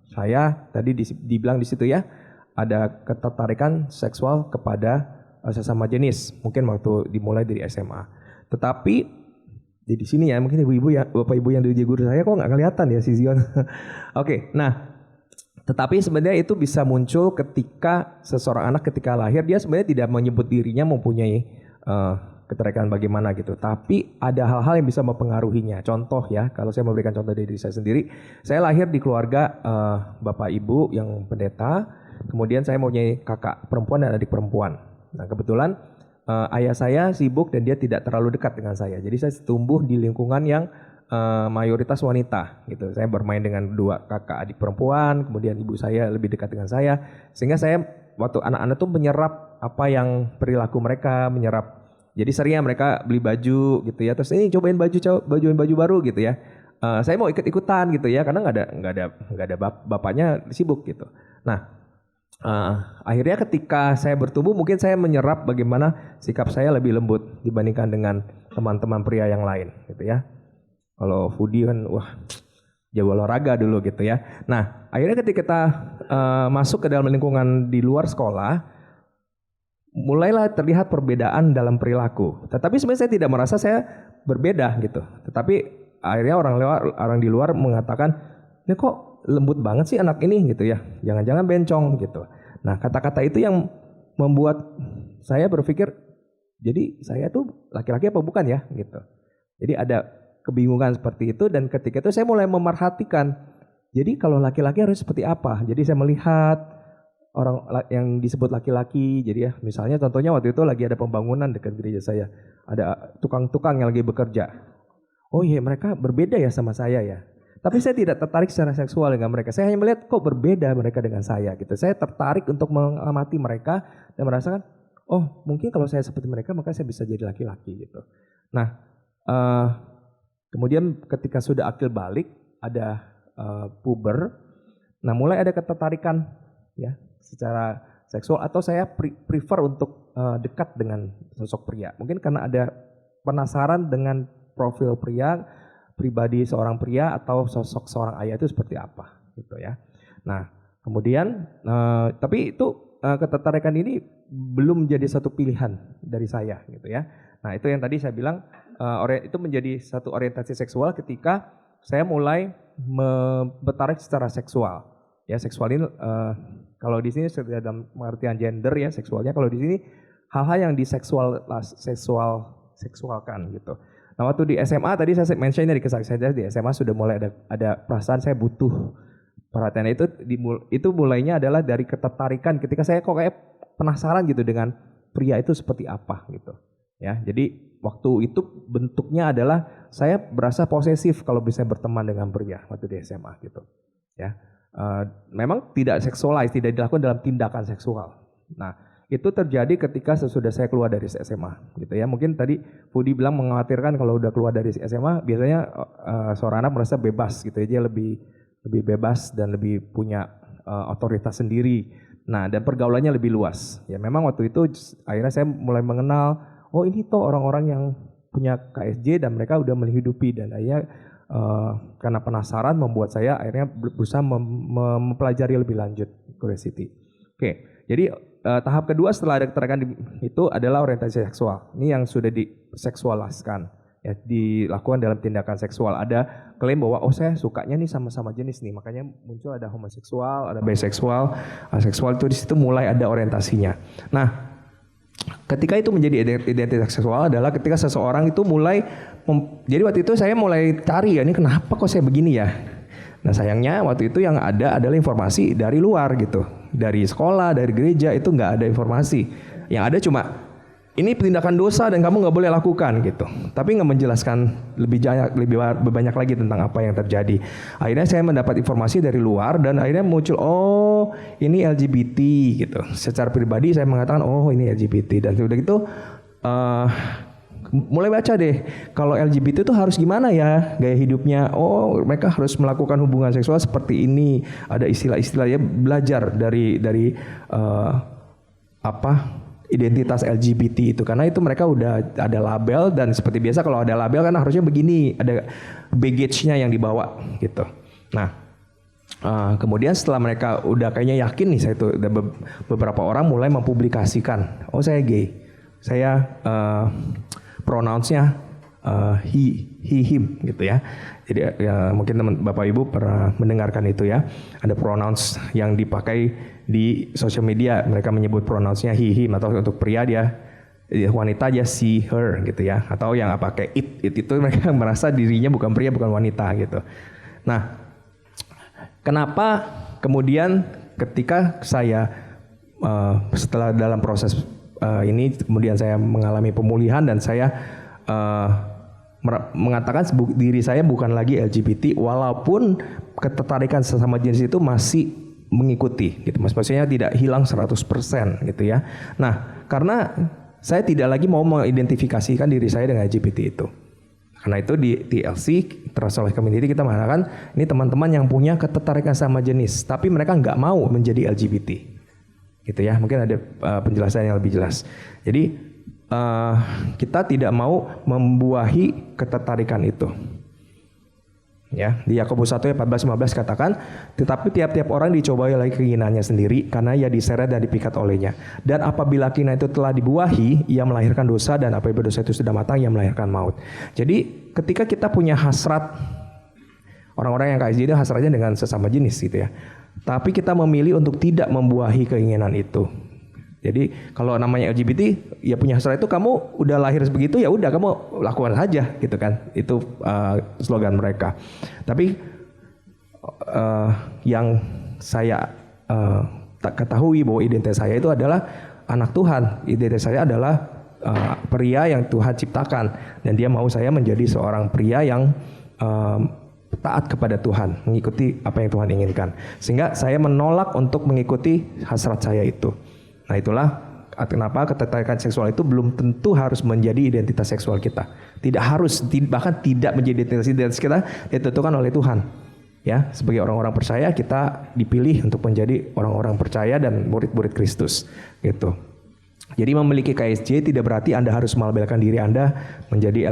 saya tadi dibilang di situ ya, ada ketertarikan seksual kepada sesama jenis, mungkin waktu dimulai dari SMA. Tetapi di sini ya, mungkin ibu-ibu ya, bapak ibu yang jadi guru saya kok nggak kelihatan ya si Zion. Oke, nah. Tetapi sebenarnya itu bisa muncul ketika seseorang anak ketika lahir dia sebenarnya tidak menyebut dirinya mempunyai ketertarikan bagaimana gitu. Tapi ada hal-hal yang bisa mempengaruhinya. Contoh ya, kalau saya memberikan contoh dari diri saya sendiri, saya lahir di keluarga bapak ibu yang pendeta, kemudian saya mempunyai kakak perempuan dan adik perempuan. Nah kebetulan ayah saya sibuk dan dia tidak terlalu dekat dengan saya. Jadi saya tumbuh di lingkungan yang mayoritas wanita gitu. Saya bermain dengan dua kakak adik perempuan, kemudian ibu saya lebih dekat dengan saya, sehingga saya waktu anak-anak tuh menyerap apa yang perilaku mereka, menyerap. Jadi seringnya mereka beli baju gitu ya, terus ini cobain baju baru gitu ya. Saya mau ikut-ikutan gitu ya, karena nggak ada bapaknya sibuk gitu. Nah akhirnya ketika saya bertumbuh mungkin saya menyerap bagaimana sikap saya lebih lembut dibandingkan dengan teman-teman pria yang lain gitu ya. Kalau Foodie kan wah jago olahraga dulu gitu ya. Nah akhirnya ketika kita masuk ke dalam lingkungan di luar sekolah, mulailah terlihat perbedaan dalam perilaku. Tetapi sebenarnya saya tidak merasa saya berbeda gitu. Tetapi akhirnya orang di luar mengatakan, ini kok lembut banget sih anak ini gitu ya. Jangan-jangan bencong gitu. Nah kata-kata itu yang membuat saya berpikir, jadi saya tuh laki-laki apa bukan ya gitu. Jadi ada kebingungan seperti itu dan ketika itu saya mulai memerhatikan. Jadi kalau laki-laki harus seperti apa? Jadi saya melihat orang yang disebut laki-laki. Jadi ya misalnya contohnya waktu itu lagi ada pembangunan dekat gereja saya. Ada tukang-tukang yang lagi bekerja. Oh iya mereka berbeda ya sama saya ya. Tapi saya tidak tertarik secara seksual dengan mereka. Saya hanya melihat kok berbeda mereka dengan saya gitu. Saya tertarik untuk mengamati mereka dan merasakan oh mungkin kalau saya seperti mereka maka saya bisa jadi laki-laki gitu. Nah kemudian ketika sudah akil balik, ada puber, nah mulai ada ketertarikan ya secara seksual atau saya prefer untuk dekat dengan sosok pria. Mungkin karena ada penasaran dengan profil pria, pribadi seorang pria atau sosok seorang ayah itu seperti apa gitu ya. Nah kemudian tapi itu ketertarikan ini belum menjadi satu pilihan dari saya gitu ya. Nah itu yang tadi saya bilang itu menjadi satu orientasi seksual ketika saya mulai bertarik secara seksual. Ya seksual ini kalau di sini dalam pengertian gender ya seksualnya, kalau di sini hal-hal yang seksualkan gitu. Nah waktu di SMA tadi saya mention dari kesaksian saya di SMA sudah mulai ada perasaan saya butuh perhatian. Itu mulainya adalah dari ketertarikan ketika saya kok kayak penasaran gitu dengan pria itu seperti apa gitu. Ya, jadi waktu itu bentuknya adalah saya berasa posesif kalau bisa berteman dengan pria waktu di SMA gitu. Ya, memang tidak seksualis, tidak dilakukan dalam tindakan seksual. Nah, itu terjadi ketika sesudah saya keluar dari SMA gitu ya. Mungkin tadi Foodie bilang mengkhawatirkan kalau udah keluar dari SMA biasanya seorang anak merasa bebas gitu ya. Dia lebih bebas dan lebih punya otoritas sendiri. Nah, dan pergaulannya lebih luas. Ya, memang waktu itu akhirnya saya mulai mengenal oh ini tuh orang-orang yang punya KSJ dan mereka udah menghidupi dan akhirnya karena penasaran membuat saya akhirnya berusaha mempelajari lebih lanjut curiosity. Oke, jadi tahap kedua setelah ada ketertarikan itu adalah orientasi seksual. Ini yang sudah diseksualiskan ya, dilakukan dalam tindakan seksual. Ada klaim bahwa oh saya sukanya nih sama-sama jenis nih, makanya muncul ada homoseksual, ada biseksual, aseksual, itu di situ mulai ada orientasinya. Nah, ketika itu menjadi identitas seksual adalah ketika seseorang itu mulai jadi waktu itu saya mulai cari ya, ini kenapa kok saya begini ya. Nah sayangnya waktu itu yang ada adalah informasi dari luar gitu, dari sekolah, dari gereja, itu nggak ada informasi. Yang ada cuma ini tindakan dosa dan kamu nggak boleh lakukan gitu. Tapi nggak menjelaskan lebih banyak lagi tentang apa yang terjadi. Akhirnya saya mendapat informasi dari luar dan akhirnya muncul, oh ini LGBT gitu. Secara pribadi saya mengatakan oh ini LGBT, dan sudah gitu mulai baca deh, kalau LGBT itu harus gimana ya gaya hidupnya. Oh mereka harus melakukan hubungan seksual seperti ini. Ada istilah-istilahnya, belajar dari identitas LGBT itu, karena itu mereka udah ada label, dan seperti biasa kalau ada label kan harusnya begini, ada baggage-nya yang dibawa gitu. Nah kemudian setelah mereka udah kayaknya yakin nih, saya itu beberapa orang mulai mempublikasikan, oh saya gay, saya pronounce-nya he, him gitu ya. Jadi ya, mungkin Bapak Ibu pernah mendengarkan itu ya. Ada pronouns yang dipakai di sosial media. Mereka menyebut pronouns-nya he, him, atau untuk pria dia, wanita aja she, her gitu ya. Atau yang pakai it itu mereka merasa dirinya bukan pria, bukan wanita gitu. Nah, kenapa kemudian ketika saya setelah dalam proses ini kemudian saya mengalami pemulihan dan saya mengatakan diri saya bukan lagi LGBT, walaupun ketertarikan sesama jenis itu masih mengikuti gitu. Maksudnya tidak hilang 100% gitu ya. Nah, karena saya tidak lagi mau mengidentifikasikan diri saya dengan LGBT itu. Karena itu di TLC, Transsolve Community, kita mengatakan ini teman-teman yang punya ketertarikan sama jenis, tapi mereka nggak mau menjadi LGBT. Gitu ya, mungkin ada penjelasan yang lebih jelas. Jadi kita tidak mau membuahi ketertarikan itu. Ya, di Yakobus 1 ayat 14-15 katakan, tetapi tiap-tiap orang dicobai oleh keinginannya sendiri, karena ia diseret dan dipikat olehnya. Dan apabila keinginan itu telah dibuahi, ia melahirkan dosa, dan apabila dosa itu sudah matang, ia melahirkan maut. Jadi ketika kita punya hasrat, orang-orang yang KSJ itu hasratnya dengan sesama jenis gitu ya. Tapi kita memilih untuk tidak membuahi keinginan itu. Jadi kalau namanya LGBT, ya punya hasrat itu, kamu udah lahir begitu, ya udah kamu lakukan saja gitu kan. Itu slogan mereka. Tapi yang saya tak ketahui bahwa identitas saya itu adalah anak Tuhan. Identitas saya adalah pria yang Tuhan ciptakan, dan Dia mau saya menjadi seorang pria yang taat kepada Tuhan, mengikuti apa yang Tuhan inginkan. Sehingga saya menolak untuk mengikuti hasrat saya itu. Nah itulah kenapa ketertarikan seksual itu belum tentu harus menjadi identitas seksual kita. Tidak harus, bahkan tidak menjadi identitas kita, ditentukan oleh Tuhan. Ya, sebagai orang-orang percaya kita dipilih untuk menjadi orang-orang percaya dan murid-murid Kristus. Gitu. Jadi memiliki KSJ tidak berarti Anda harus melabelkan diri Anda menjadi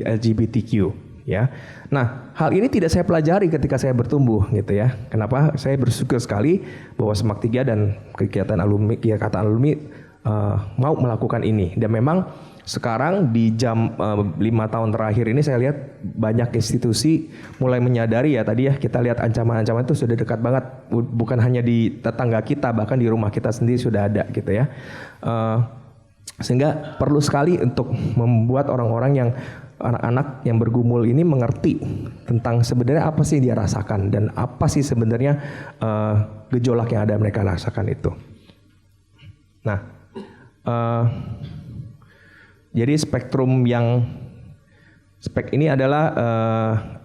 LGBTQ. Ya, nah hal ini tidak saya pelajari ketika saya bertumbuh gitu ya. Kenapa? Saya bersyukur sekali bahwa Semak 3 dan kegiatan alumni mau melakukan ini. Dan memang sekarang di 5 tahun terakhir ini saya lihat banyak institusi mulai menyadari ya, tadi ya kita lihat ancaman-ancaman itu sudah dekat banget, bukan hanya di tetangga kita, bahkan di rumah kita sendiri sudah ada gitu ya. Sehingga perlu sekali untuk membuat orang-orang yang anak-anak yang bergumul ini mengerti tentang sebenarnya apa sih dia rasakan dan apa sih sebenarnya gejolak yang ada mereka rasakan itu. Nah, jadi spektrum ini adalah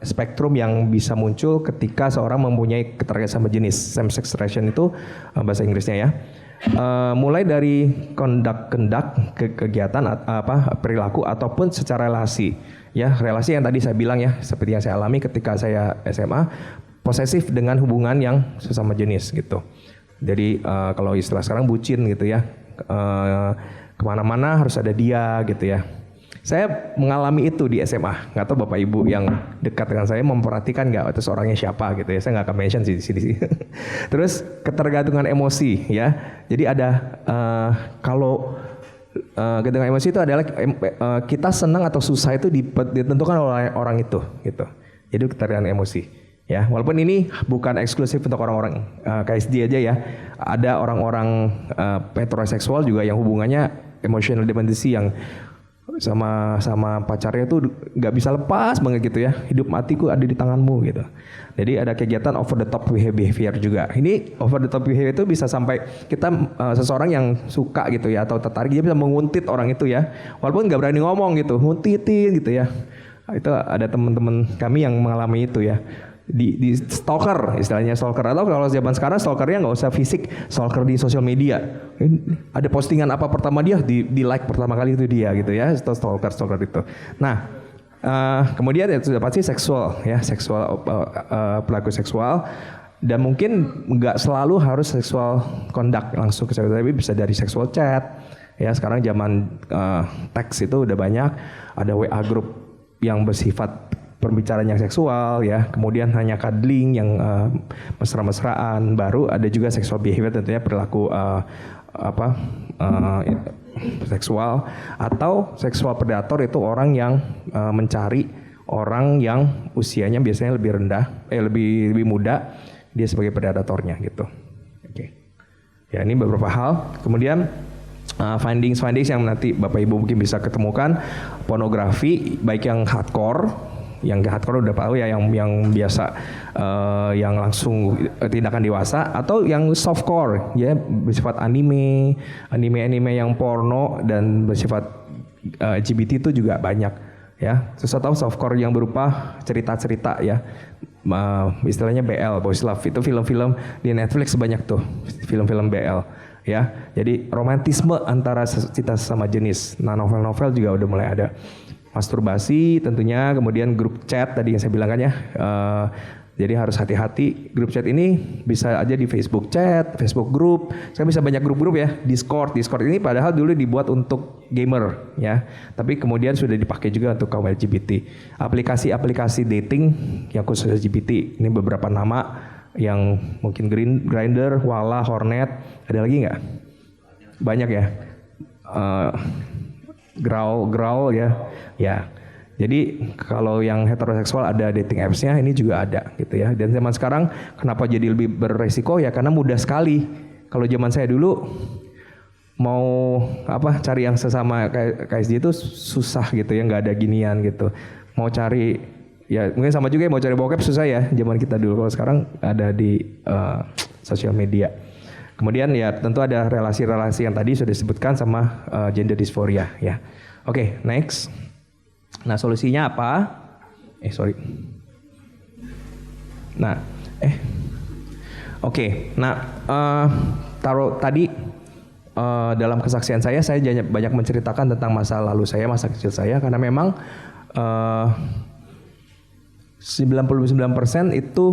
spektrum yang bisa muncul ketika seorang mempunyai keterkaitan sama jenis. Same sex attraction itu bahasa Inggrisnya ya. Mulai dari kondak kegiatan perilaku ataupun secara relasi ya, relasi yang tadi saya bilang ya, seperti yang saya alami ketika saya SMA, posesif dengan hubungan yang sesama jenis gitu. Jadi kalau istilah sekarang bucin gitu ya, kemana-mana harus ada dia gitu ya. Saya mengalami itu di SMA. Nggak tahu Bapak Ibu yang dekat dengan saya memperhatikan nggak itu orangnya siapa gitu ya. Saya nggak akan mention sih di sini. Terus ketergantungan emosi ya. Jadi ada kalau Ketika emosi itu adalah kita senang atau susah itu ditentukan oleh orang itu gitu. Jadi keterkaitan emosi. Ya, walaupun ini bukan eksklusif untuk orang-orang KSD aja ya. Ada orang-orang heteroseksual juga yang hubungannya emotional dependency yang sama pacarnya tuh nggak bisa lepas banget gitu ya. Hidup matiku ada di tanganmu gitu. Jadi ada kegiatan over the top behavior juga. Ini over the top behavior itu bisa sampai kita seseorang yang suka gitu ya atau tertarik dia bisa menguntit orang itu ya. Walaupun nggak berani ngomong gitu, nguntitin gitu ya. Itu ada teman-teman kami yang mengalami itu ya. Di stalker, istilahnya stalker, atau kalau zaman sekarang stalkernya nggak usah fisik, stalker di sosial media. Ada postingan apa pertama dia di like pertama kali itu dia gitu ya, itu stalker itu. Nah, kemudian itu sudah pasti seksual ya, pelaku seksual, dan mungkin nggak selalu harus seksual conduct langsung ke seksual, tapi bisa dari seksual chat ya. Sekarang zaman teks itu udah banyak, ada WA group yang bersifat pembicaraan yang seksual ya, kemudian hanya cuddling yang mesra-mesraan, baru ada juga sexual behavior tentunya perilaku seksual, atau seksual predator itu orang yang mencari orang yang usianya biasanya lebih rendah, lebih muda, dia sebagai predatornya gitu. Oke. Ya, ini beberapa hal. Kemudian findings yang nanti Bapak Ibu mungkin bisa ketemukan, pornografi baik yang hardcore udah tahu ya, yang biasa yang langsung tindakan dewasa, atau yang softcore ya, bersifat anime yang porno dan bersifat LGBT itu juga banyak ya. Terus atau softcore yang berupa cerita-cerita ya, istilahnya BL, boys love, itu film-film di Netflix banyak tuh film-film BL ya. Jadi romantisme antara kita sama jenis. Nah, novel-novel juga udah mulai ada. Masturbasi tentunya, kemudian grup chat tadi yang saya bilang kan ya. Jadi harus hati-hati. Grup chat ini bisa aja di Facebook chat, Facebook group. Saya bisa banyak grup-grup ya. Discord ini padahal dulu dibuat untuk gamer ya. Tapi kemudian sudah dipakai juga untuk kaum LGBT. Aplikasi-aplikasi dating yang khusus LGBT. Ini beberapa nama yang mungkin Grindr, Wala, Hornet. Ada lagi nggak? Banyak ya. Growl ya. Jadi kalau yang heteroseksual ada dating apps-nya, ini juga ada gitu ya. Dan zaman sekarang kenapa jadi lebih beresiko ya, karena mudah sekali. Kalau zaman saya dulu mau cari yang sesama KSD itu susah gitu ya, nggak ada ginian gitu. Mau cari ya mungkin sama juga ya, mau cari bokep susah ya zaman kita dulu. Kalau sekarang ada di sosial media. Kemudian ya tentu ada relasi-relasi yang tadi sudah disebutkan sama gender dysphoria ya. Oke, next. Nah, solusinya apa? Taruh tadi dalam kesaksian saya banyak menceritakan tentang masa lalu saya, masa kecil saya, karena memang 99% itu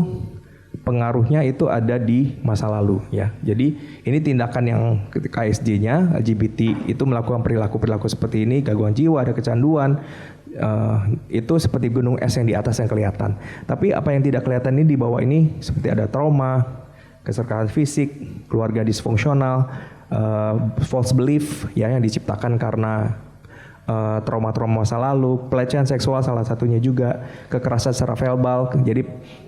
pengaruhnya itu ada di masa lalu ya. Jadi ini tindakan yang KSJ-nya LGBT itu melakukan perilaku seperti ini, gangguan jiwa, ada kecanduan, itu seperti gunung es yang di atas yang kelihatan. Tapi apa yang tidak kelihatan ini di bawah ini seperti ada trauma, keserakahan fisik, keluarga disfungsional, false belief ya yang diciptakan karena trauma-trauma masa lalu, pelecehan seksual salah satunya juga, kekerasan secara verbal. Jadi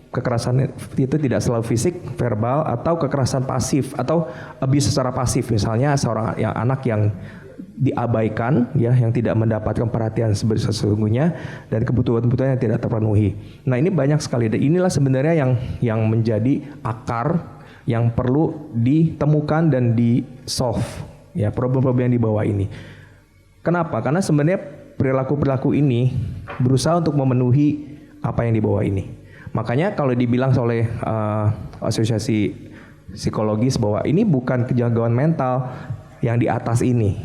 kekerasan itu tidak selalu fisik, verbal, atau kekerasan pasif atau abuse secara pasif, misalnya seorang anak yang diabaikan ya, yang tidak mendapatkan perhatian sesungguhnya dan kebutuhan-kebutuhan yang tidak terpenuhi. Nah, ini banyak sekali, dan inilah sebenarnya yang menjadi akar yang perlu ditemukan dan di-solve ya, problem-problem yang di bawah ini. Kenapa? Karena sebenarnya perilaku-perilaku ini berusaha untuk memenuhi apa yang di bawah ini. Makanya kalau dibilang oleh asosiasi psikologis bahwa ini bukan kegangguan mental yang di atas ini,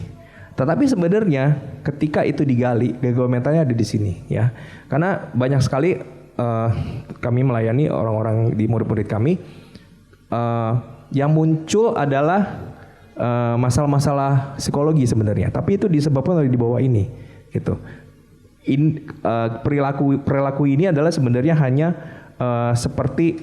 tetapi sebenarnya ketika itu digali, gangguan mentalnya ada di sini ya. Karena banyak sekali kami melayani orang-orang di murid-murid kami, yang muncul adalah masalah-masalah psikologi sebenarnya, tapi itu disebabkan oleh di bawah ini gitu. Perilaku ini adalah sebenarnya hanya seperti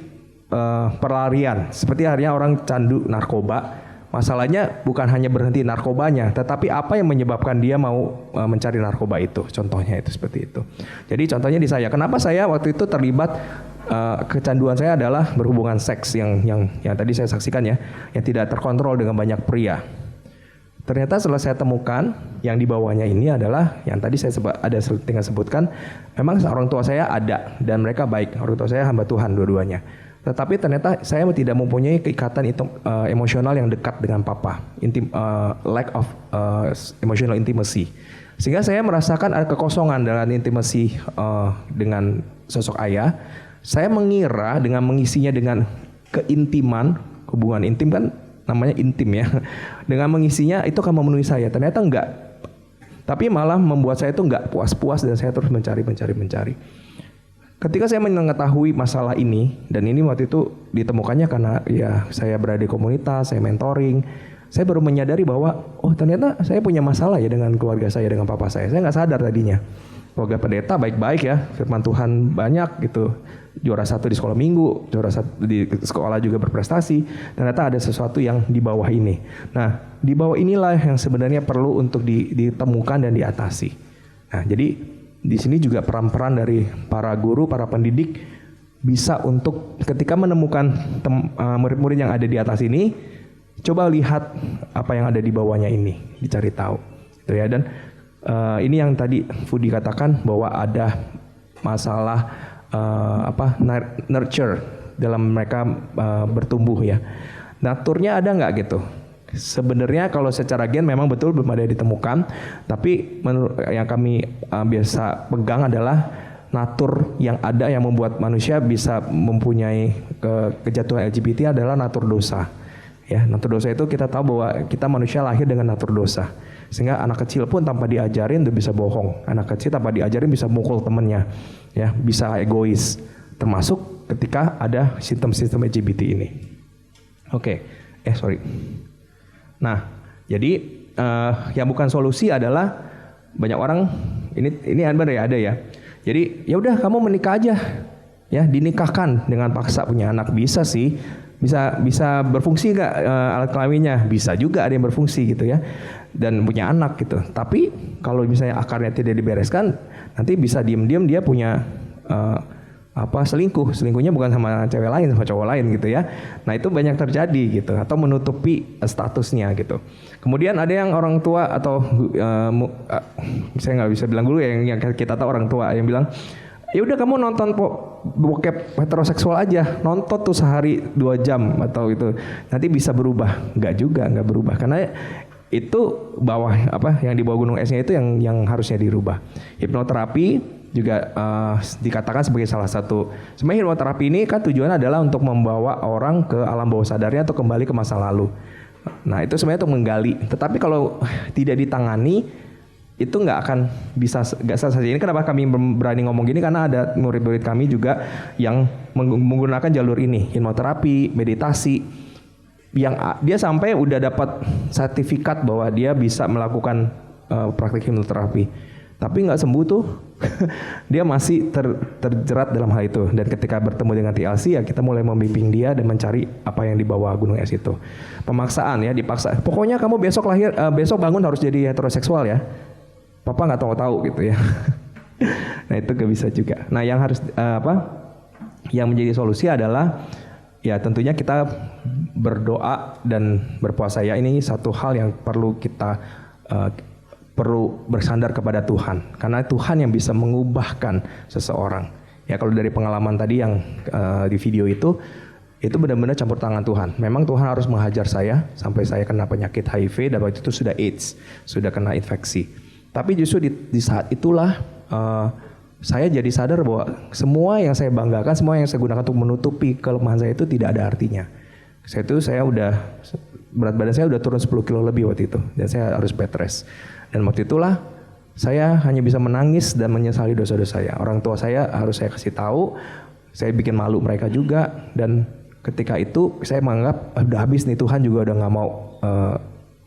perlarian, seperti akhirnya orang candu narkoba, masalahnya bukan hanya berhenti narkobanya, tetapi apa yang menyebabkan dia mau mencari narkoba itu. Contohnya itu seperti itu. Jadi contohnya di saya, kenapa saya waktu itu terlibat kecanduan saya adalah berhubungan seks yang tadi saya saksikan ya, yang tidak terkontrol dengan banyak pria. Ternyata setelah saya temukan yang di bawahnya ini adalah yang tadi saya tinggal sebutkan, memang orang tua saya ada dan mereka baik, orang tua saya hamba Tuhan dua-duanya. Tetapi ternyata saya tidak mempunyai keikatan emosional yang dekat dengan papa, lack of emotional intimacy. Sehingga saya merasakan ada kekosongan dalam intimasi dengan sosok ayah. Saya mengira dengan mengisinya dengan keintiman, hubungan intim kan namanya intim ya. Dengan mengisinya itu akan memenuhi saya. Ternyata enggak. Tapi malah membuat saya itu enggak puas-puas dan saya terus mencari. Ketika saya mengetahui masalah ini, dan ini waktu itu ditemukannya karena ya saya berada di komunitas, saya mentoring, saya baru menyadari bahwa oh ternyata saya punya masalah ya dengan keluarga saya, dengan papa saya. Saya nggak sadar tadinya. Keluarga pendeta baik-baik ya, firman Tuhan banyak gitu. Juara 1 di sekolah minggu, juara 1 di sekolah juga berprestasi. Ternyata ada sesuatu yang di bawah ini. Nah, di bawah inilah yang sebenarnya perlu untuk ditemukan dan diatasi. Nah, jadi di sini juga peran-peran dari para guru, para pendidik bisa untuk ketika menemukan murid-murid yang ada di atas ini, coba lihat apa yang ada di bawahnya ini, dicari tahu. Gitu ya. Dan ini yang tadi Fudi katakan bahwa ada masalah nurture dalam mereka bertumbuh ya. Naturnya ada nggak gitu? Sebenarnya kalau secara gen memang betul belum ada ditemukan, tapi menurut yang kami biasa pegang adalah natur yang ada yang membuat manusia bisa mempunyai kejatuhan LGBT adalah natur dosa. Ya, natur dosa itu kita tahu bahwa kita manusia lahir dengan natur dosa. Sehingga anak kecil pun tanpa diajarin udah bisa bohong. Anak kecil tanpa diajarin bisa mukul temennya. Ya, bisa egois. Termasuk ketika ada sistem-sistem LGBT ini. Nah, jadi yang bukan solusi adalah banyak orang ini ada ya. Jadi ya udah kamu menikah aja. Ya, dinikahkan dengan paksa punya anak bisa sih. Bisa berfungsi nggak alat kelaminnya? Bisa juga ada yang berfungsi gitu ya, dan punya anak gitu. Tapi kalau misalnya akarnya tidak dibereskan, nanti bisa diam-diam dia punya selingkuhnya bukan sama cewek lain, sama cowok lain gitu ya. Nah itu banyak terjadi gitu, atau menutupi statusnya gitu. Kemudian ada yang orang tua atau saya nggak bisa bilang dulu ya, yang kita tahu orang tua yang bilang, ya udah kamu nonton bokep heteroseksual aja, nonton tuh sehari 2 jam atau itu nanti bisa berubah. Nggak berubah karena itu yang di bawah gunung esnya itu yang harusnya dirubah. Hipnoterapi juga dikatakan sebagai salah satu. Sebenarnya hipnoterapi ini kan tujuannya adalah untuk membawa orang ke alam bawah sadarnya atau kembali ke masa lalu. Nah itu sebenarnya untuk menggali. Tetapi kalau tidak ditangani itu nggak akan bisa saja. Ini kenapa kami berani ngomong gini, karena ada murid-murid kami juga yang menggunakan jalur ini, hipnoterapi, meditasi, yang dia sampai udah dapat sertifikat bahwa dia bisa melakukan praktik hipnoterapi, tapi nggak sembuh tuh. Dia masih terjerat dalam hal itu. Dan ketika bertemu dengan TLC ya kita mulai membimbing dia dan mencari apa yang di bawah gunung es itu. Pemaksaan ya, dipaksa. Pokoknya kamu besok bangun harus jadi heteroseksual ya. Papa nggak tahu gitu ya. Nah itu gak bisa juga. Nah yang harus yang menjadi solusi adalah ya tentunya kita berdoa dan berpuasa ya. Ini satu hal yang perlu kita perlu bersandar kepada Tuhan, karena Tuhan yang bisa mengubahkan seseorang. Ya kalau dari pengalaman tadi yang di video itu benar-benar campur tangan Tuhan. Memang Tuhan harus menghajar saya sampai saya kena penyakit HIV dan waktu itu sudah AIDS, sudah kena infeksi. Tapi justru di saat itulah saya jadi sadar bahwa semua yang saya banggakan, semua yang saya gunakan untuk menutupi kelemahan saya itu tidak ada artinya. Berat badan saya udah turun 10 kilo lebih waktu itu, dan saya harus bed rest. Dan waktu itulah saya hanya bisa menangis dan menyesali dosa-dosa saya. Orang tua saya harus saya kasih tahu, saya bikin malu mereka juga. Dan ketika itu saya menganggap udah habis nih, Tuhan juga udah nggak mau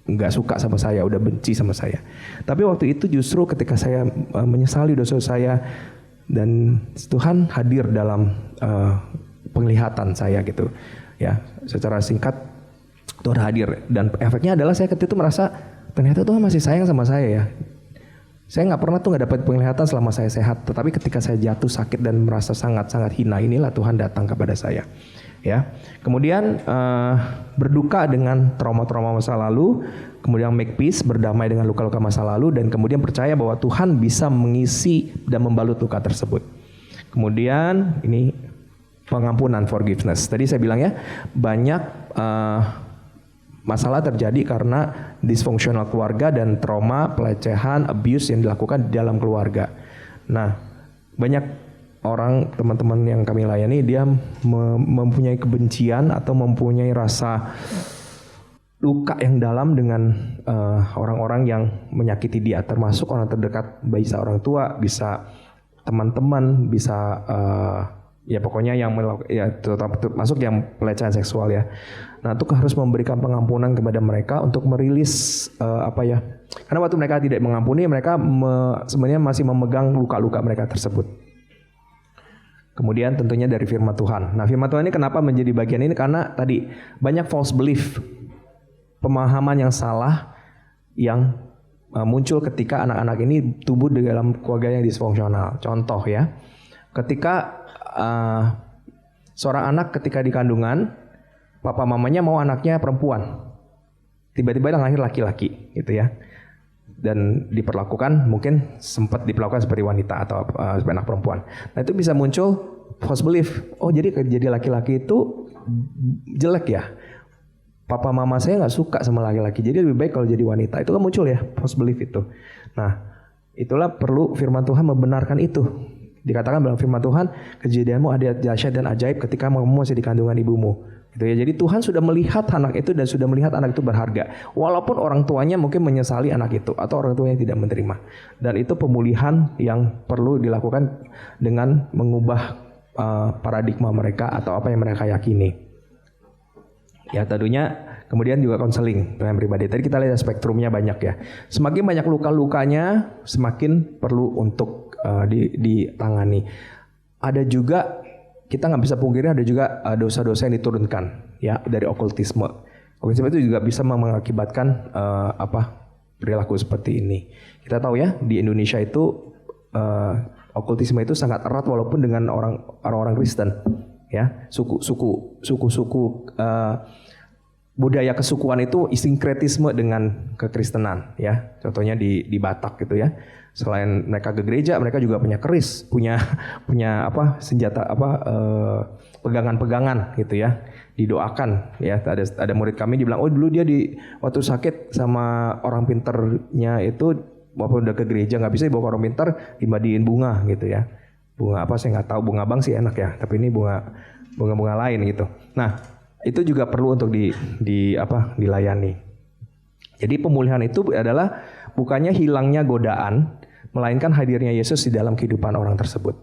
nggak suka sama saya, udah benci sama saya. Tapi waktu itu justru ketika saya menyesali dosa saya dan Tuhan hadir dalam penglihatan saya gitu. Ya, secara singkat Tuhan hadir. Dan efeknya adalah saya ketika itu merasa ternyata Tuhan masih sayang sama saya ya. Saya nggak pernah tuh nggak dapat penglihatan selama saya sehat. Tetapi ketika saya jatuh sakit dan merasa sangat-sangat hina, inilah Tuhan datang kepada saya. Ya. Kemudian berduka dengan trauma-trauma masa lalu, kemudian make peace, berdamai dengan luka-luka masa lalu, dan kemudian percaya bahwa Tuhan bisa mengisi dan membalut luka tersebut. Kemudian ini pengampunan, forgiveness. Tadi saya bilang ya, banyak masalah terjadi karena disfungsional keluarga dan trauma, pelecehan, abuse yang dilakukan di dalam keluarga. Nah, banyak orang, teman-teman yang kami layani, dia mempunyai kebencian atau mempunyai rasa luka yang dalam dengan orang-orang yang menyakiti dia, termasuk orang terdekat, bisa orang tua, bisa teman-teman, bisa ya pokoknya yang termasuk yang pelecehan seksual ya. Nah, itu harus memberikan pengampunan kepada mereka untuk merilis karena waktu mereka tidak mengampuni, mereka sebenarnya masih memegang luka-luka mereka tersebut. Kemudian tentunya dari firman Tuhan. Nah, firman Tuhan ini kenapa menjadi bagian ini? Karena tadi banyak false belief, pemahaman yang salah yang muncul ketika anak-anak ini tumbuh di dalam keluarga yang disfungsional. Contoh ya, ketika seorang anak ketika di kandungan, papa mamanya mau anaknya perempuan, tiba-tiba lahir laki-laki gitu ya, dan diperlakukan, mungkin sempat diperlakukan seperti wanita atau seperti anak perempuan. Nah, itu bisa muncul false belief. Oh, jadi laki-laki itu jelek ya, papa mama saya nggak suka sama laki-laki, jadi lebih baik kalau jadi wanita. Itu kan muncul ya false belief itu. Nah, itulah perlu firman Tuhan membenarkan itu. Dikatakan dalam firman Tuhan, kejadianmu ada dahsyat dan ajaib ketika kamu masih di kandungan ibumu. Gitu ya. Jadi Tuhan sudah melihat anak itu dan sudah melihat anak itu berharga. Walaupun orang tuanya mungkin menyesali anak itu atau orang tuanya tidak menerima. Dan itu pemulihan yang perlu dilakukan dengan mengubah paradigma mereka atau apa yang mereka yakini. Ya, tentunya kemudian juga konseling dengan pribadi. Tadi kita lihat spektrumnya banyak ya. Semakin banyak luka-lukanya, semakin perlu untuk ditangani. Ada juga, kita nggak bisa pungkiri, ada juga dosa-dosa yang diturunkan ya dari okultisme. Okultisme itu juga bisa mengakibatkan perilaku seperti ini. Kita tahu ya, di Indonesia itu okultisme itu sangat erat walaupun dengan orang-orang Kristen ya. Suku-suku budaya kesukuan itu sinkretisme dengan kekristenan ya. Contohnya di Batak gitu ya. Selain mereka ke gereja, mereka juga punya keris, punya senjata pegangan-pegangan gitu ya. Didoakan ya. Ada murid kami dibilang, oh dulu dia waktu sakit sama orang pinternya itu, walaupun udah ke gereja nggak bisa dibawa ke orang pinter, dibadiin bunga gitu ya. Bunga apa saya nggak tahu, bunga bang sih enak ya, tapi ini bunga lain gitu. Nah, itu juga perlu untuk dilayani. Jadi pemulihan itu adalah bukannya hilangnya godaan, melainkan hadirnya Yesus di dalam kehidupan orang tersebut.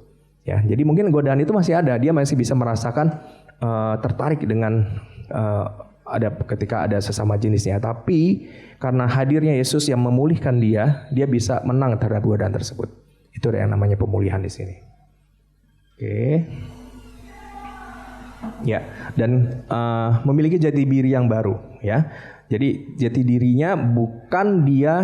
Ya, jadi mungkin godaan itu masih ada, dia masih bisa merasakan tertarik dengan ketika ada sesama jenisnya. Tapi karena hadirnya Yesus yang memulihkan dia bisa menang terhadap godaan tersebut. Itu yang namanya pemulihan di sini. Oke. Ya, dan memiliki jati diri yang baru ya. Jadi jati dirinya bukan dia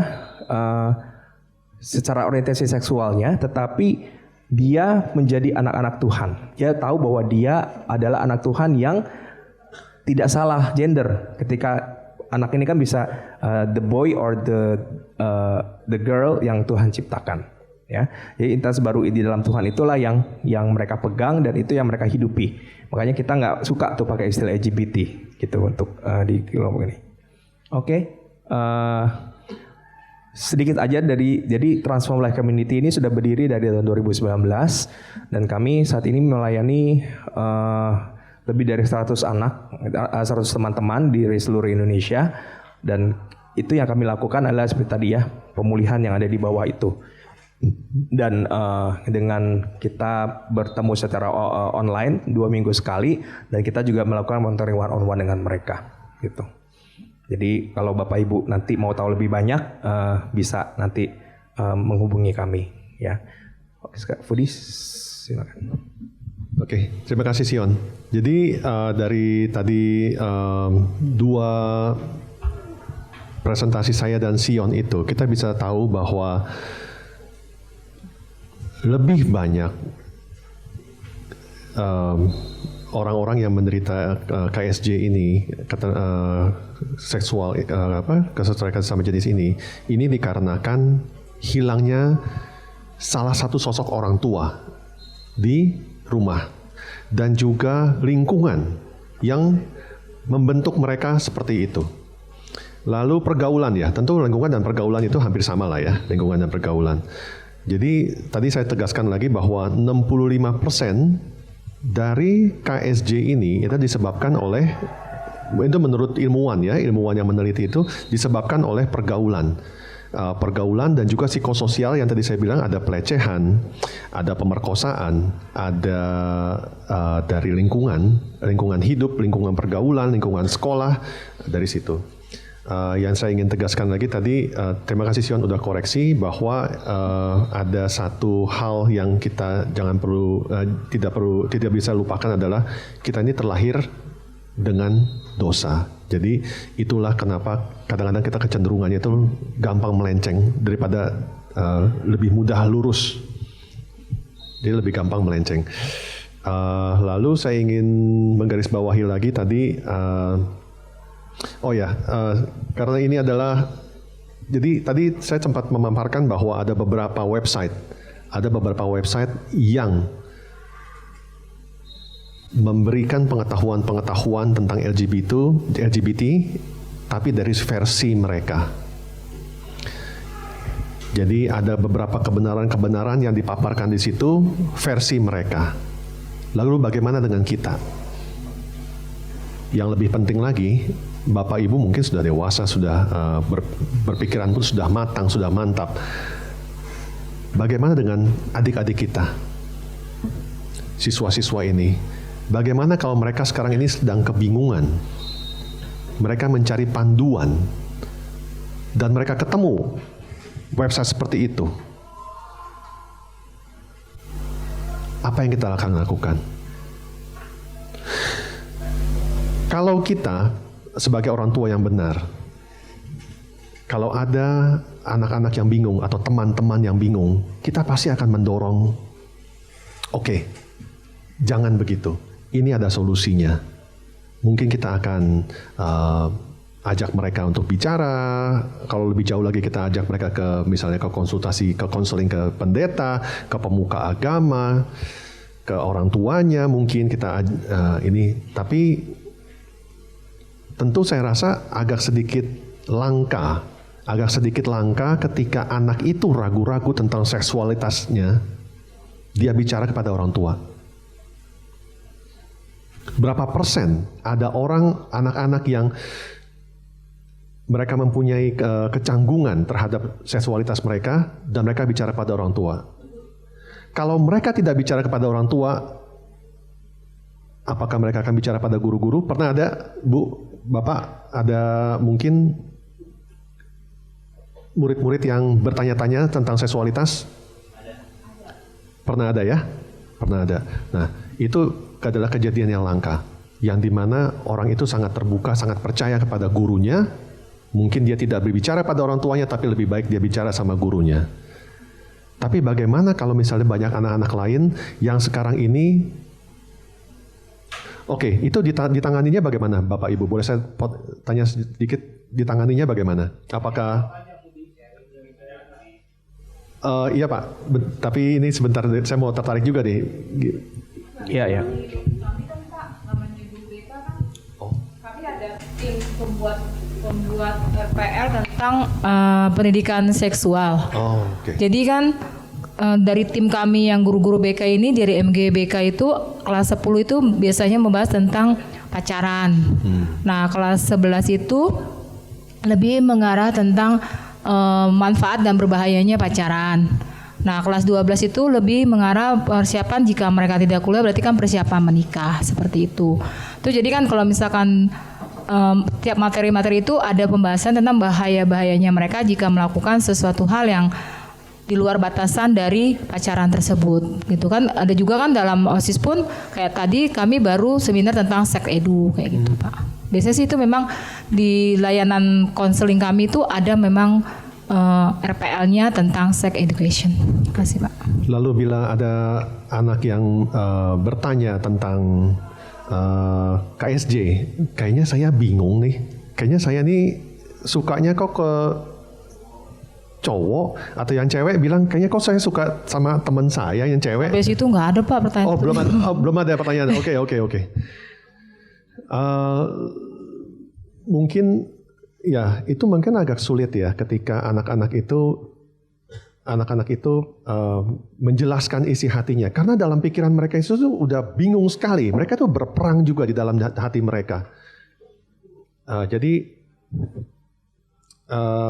secara orientasi seksualnya, tetapi dia menjadi anak-anak Tuhan. Dia tahu bahwa dia adalah anak Tuhan yang tidak salah gender. Ketika anak ini kan bisa the boy or the girl yang Tuhan ciptakan. Ya, jadi identitas baru di dalam Tuhan itulah yang mereka pegang dan itu yang mereka hidupi. Makanya kita nggak suka tuh pakai istilah LGBT gitu untuk di kelompok ini. Oke. Sedikit aja jadi Transform Life Community ini sudah berdiri dari tahun 2019 dan kami saat ini melayani lebih dari 100 teman-teman di seluruh Indonesia, dan itu yang kami lakukan adalah seperti tadi ya, pemulihan yang ada di bawah itu. Dan dengan kita bertemu secara online 2 minggu sekali, dan kita juga melakukan monitoring one on one dengan mereka gitu. Jadi kalau Bapak Ibu nanti mau tahu lebih banyak, bisa nanti menghubungi kami ya. Oke, Fudi silakan. Oke, terima kasih Sion. Jadi dari tadi dua presentasi saya dan Sion itu, kita bisa tahu bahwa lebih banyak orang-orang yang menderita KSJ ini, seksual kesetaraan sama jenis ini dikarenakan hilangnya salah satu sosok orang tua di rumah dan juga lingkungan yang membentuk mereka seperti itu. Lalu pergaulan ya, tentu lingkungan dan pergaulan itu hampir sama lah ya, lingkungan dan pergaulan. Jadi tadi saya tegaskan lagi bahwa 65% dari KSJ ini itu disebabkan oleh, itu menurut ilmuwan ya, ilmuwan yang meneliti itu disebabkan oleh pergaulan. Pergaulan dan juga psikososial yang tadi saya bilang, ada pelecehan, ada pemerkosaan, ada dari lingkungan hidup, lingkungan pergaulan, lingkungan sekolah, dari situ. Yang saya ingin tegaskan lagi tadi, terima kasih Sion udah koreksi bahwa ada satu hal yang kita tidak bisa lupakan adalah kita ini terlahir dengan dosa. Jadi itulah kenapa kadang-kadang kita kecenderungannya itu gampang melenceng daripada lebih mudah lurus. Jadi lebih gampang melenceng. Lalu saya ingin menggarisbawahi lagi tadi, karena ini adalah, jadi tadi saya sempat memaparkan bahwa ada beberapa website yang memberikan pengetahuan tentang LGBT, tapi dari versi mereka. Jadi ada beberapa kebenaran yang dipaparkan di situ versi mereka. Lalu bagaimana dengan kita? Yang lebih penting lagi, Bapak Ibu mungkin sudah dewasa, sudah berpikiran pun sudah matang, sudah mantap. Bagaimana dengan adik-adik kita? Siswa-siswa ini. Bagaimana kalau mereka sekarang ini sedang kebingungan? Mereka mencari panduan dan mereka ketemu website seperti itu. Apa yang kita akan lakukan? Kalau kita sebagai orang tua yang benar, kalau ada anak-anak yang bingung atau teman-teman yang bingung, kita pasti akan mendorong, oke, jangan begitu. Ini ada solusinya. Mungkin kita akan ajak mereka untuk bicara. Kalau lebih jauh lagi kita ajak mereka ke misalnya ke konsultasi, ke konseling ke pendeta, ke pemuka agama, ke orang tuanya mungkin kita ini. Tapi tentu saya rasa agak sedikit langka ketika anak itu ragu-ragu tentang seksualitasnya, dia bicara kepada orang tua. Berapa persen ada anak-anak yang mereka mempunyai kecanggungan terhadap seksualitas mereka dan mereka bicara pada orang tua. Kalau mereka tidak bicara kepada orang tua, apakah mereka akan bicara pada guru-guru? Pernah ada, Bu, Bapak, ada mungkin murid-murid yang bertanya-tanya tentang seksualitas? Pernah ada ya? Pernah ada. Nah, itu adalah kejadian yang langka, yang dimana orang itu sangat terbuka, sangat percaya kepada gurunya. Mungkin dia tidak berbicara pada orang tuanya, tapi lebih baik dia bicara sama gurunya. Tapi bagaimana kalau misalnya banyak anak-anak lain yang sekarang ini, oke, itu ditanganinya bagaimana Bapak Ibu? Boleh saya tanya sedikit, ditanganinya bagaimana? Apakah iya Pak, tapi ini sebentar, saya mau tertarik juga nih. Iya. Kami kan Pak, namanya Ibu BK kan, kami ada tim pembuat RPL tentang pendidikan seksual. Okay. Jadi kan dari tim kami yang guru-guru BK ini, dari MGBK itu kelas 10 itu biasanya membahas tentang pacaran. Nah, kelas 11 itu lebih mengarah tentang manfaat dan berbahayanya pacaran. Nah, kelas 12 itu lebih mengarah persiapan jika mereka tidak kuliah, berarti kan persiapan menikah, seperti itu. Tuh, jadi kan kalau misalkan tiap materi-materi itu ada pembahasan tentang bahaya-bahayanya mereka jika melakukan sesuatu hal yang di luar batasan dari pacaran tersebut gitu kan. Ada juga kan dalam OSIS pun kayak tadi kami baru seminar tentang sex edu kayak gitu Pak. Biasanya sih itu memang di layanan konseling kami itu ada memang RPL-nya tentang sex education. Terima kasih Pak. Lalu bila ada anak yang bertanya tentang KSJ, kayaknya saya bingung nih. Kayaknya saya nih sukanya kok ke cowok, atau yang cewek bilang kayaknya kok saya suka sama teman saya yang cewek. Habis itu nggak ada Pak pertanyaan. Belum ada pertanyaan. Oke. Mungkin ya itu mungkin agak sulit ya ketika anak-anak itu menjelaskan isi hatinya, karena dalam pikiran mereka itu udah bingung sekali. Mereka tuh berperang juga di dalam hati mereka. Jadi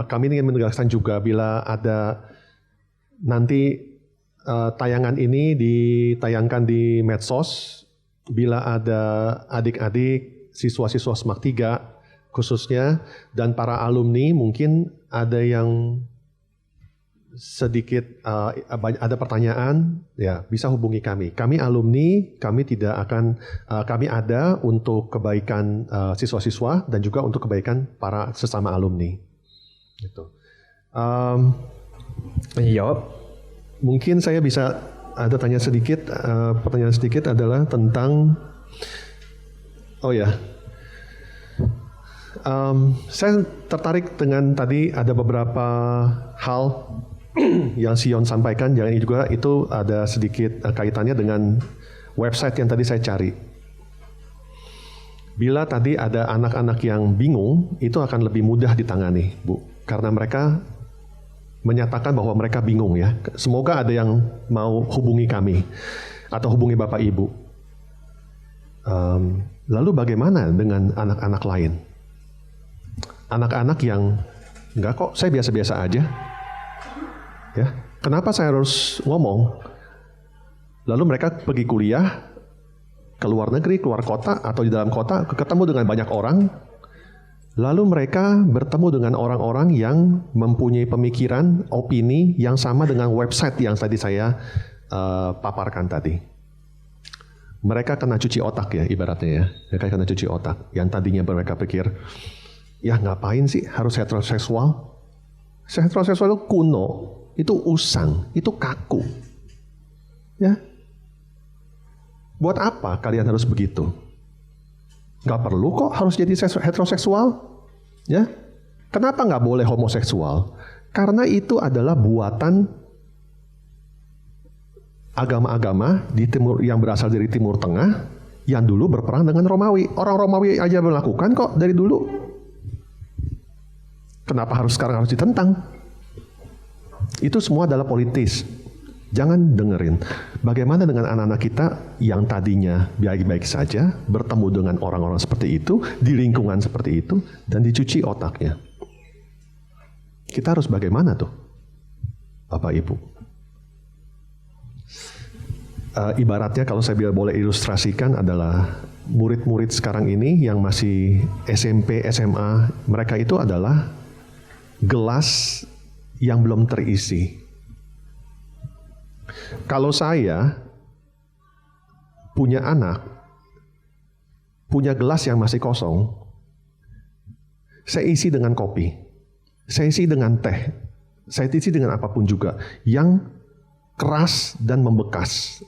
kami ingin menegaskan juga bila ada nanti tayangan ini ditayangkan di medsos, bila ada adik-adik siswa-siswa SMAK 3 khususnya dan para alumni mungkin ada yang sedikit ada pertanyaan, ya bisa hubungi kami. Kami alumni, kami tidak akan kami ada untuk kebaikan siswa-siswa dan juga untuk kebaikan para sesama alumni. Gitu. Menjawab. Mungkin saya bisa ada tanya sedikit. Pertanyaan sedikit adalah tentang saya tertarik dengan tadi ada beberapa hal yang Sion sampaikan. Jangan juga itu ada sedikit kaitannya dengan website yang tadi saya cari. Bila tadi ada anak-anak yang bingung, itu akan lebih mudah ditangani, Bu. Karena mereka menyatakan bahwa mereka bingung ya. Semoga ada yang mau hubungi kami atau hubungi Bapak Ibu. Lalu bagaimana dengan anak-anak lain? Anak-anak yang enggak kok, saya biasa-biasa aja. Ya, kenapa saya harus ngomong? Lalu mereka pergi kuliah ke luar negeri, keluar kota atau di dalam kota, ketemu dengan banyak orang. Lalu mereka bertemu dengan orang-orang yang mempunyai pemikiran, opini yang sama dengan website yang tadi saya paparkan tadi. Mereka kena cuci otak ya ibaratnya ya. Mereka kena cuci otak. Yang tadinya mereka pikir, ya ngapain sih harus heteroseksual? Heteroseksual itu kuno, itu usang, itu kaku. Ya. Buat apa kalian harus begitu? Gak perlu kok harus jadi heteroseksual. Ya, kenapa nggak boleh homoseksual? Karena itu adalah buatan agama-agama di timur yang berasal dari Timur Tengah yang dulu berperang dengan Romawi. Orang Romawi aja melakukan kok dari dulu. Kenapa sekarang harus ditentang? Itu semua adalah politis. Jangan dengerin. Bagaimana dengan anak-anak kita yang tadinya baik-baik saja, bertemu dengan orang-orang seperti itu, di lingkungan seperti itu, dan dicuci otaknya. Kita harus bagaimana tuh, Bapak Ibu? Ibaratnya kalau saya boleh ilustrasikan adalah murid-murid sekarang ini yang masih SMP, SMA, mereka itu adalah gelas yang belum terisi. Kalau saya punya anak, punya gelas yang masih kosong, saya isi dengan kopi, saya isi dengan teh, saya isi dengan apapun juga yang keras dan membekas.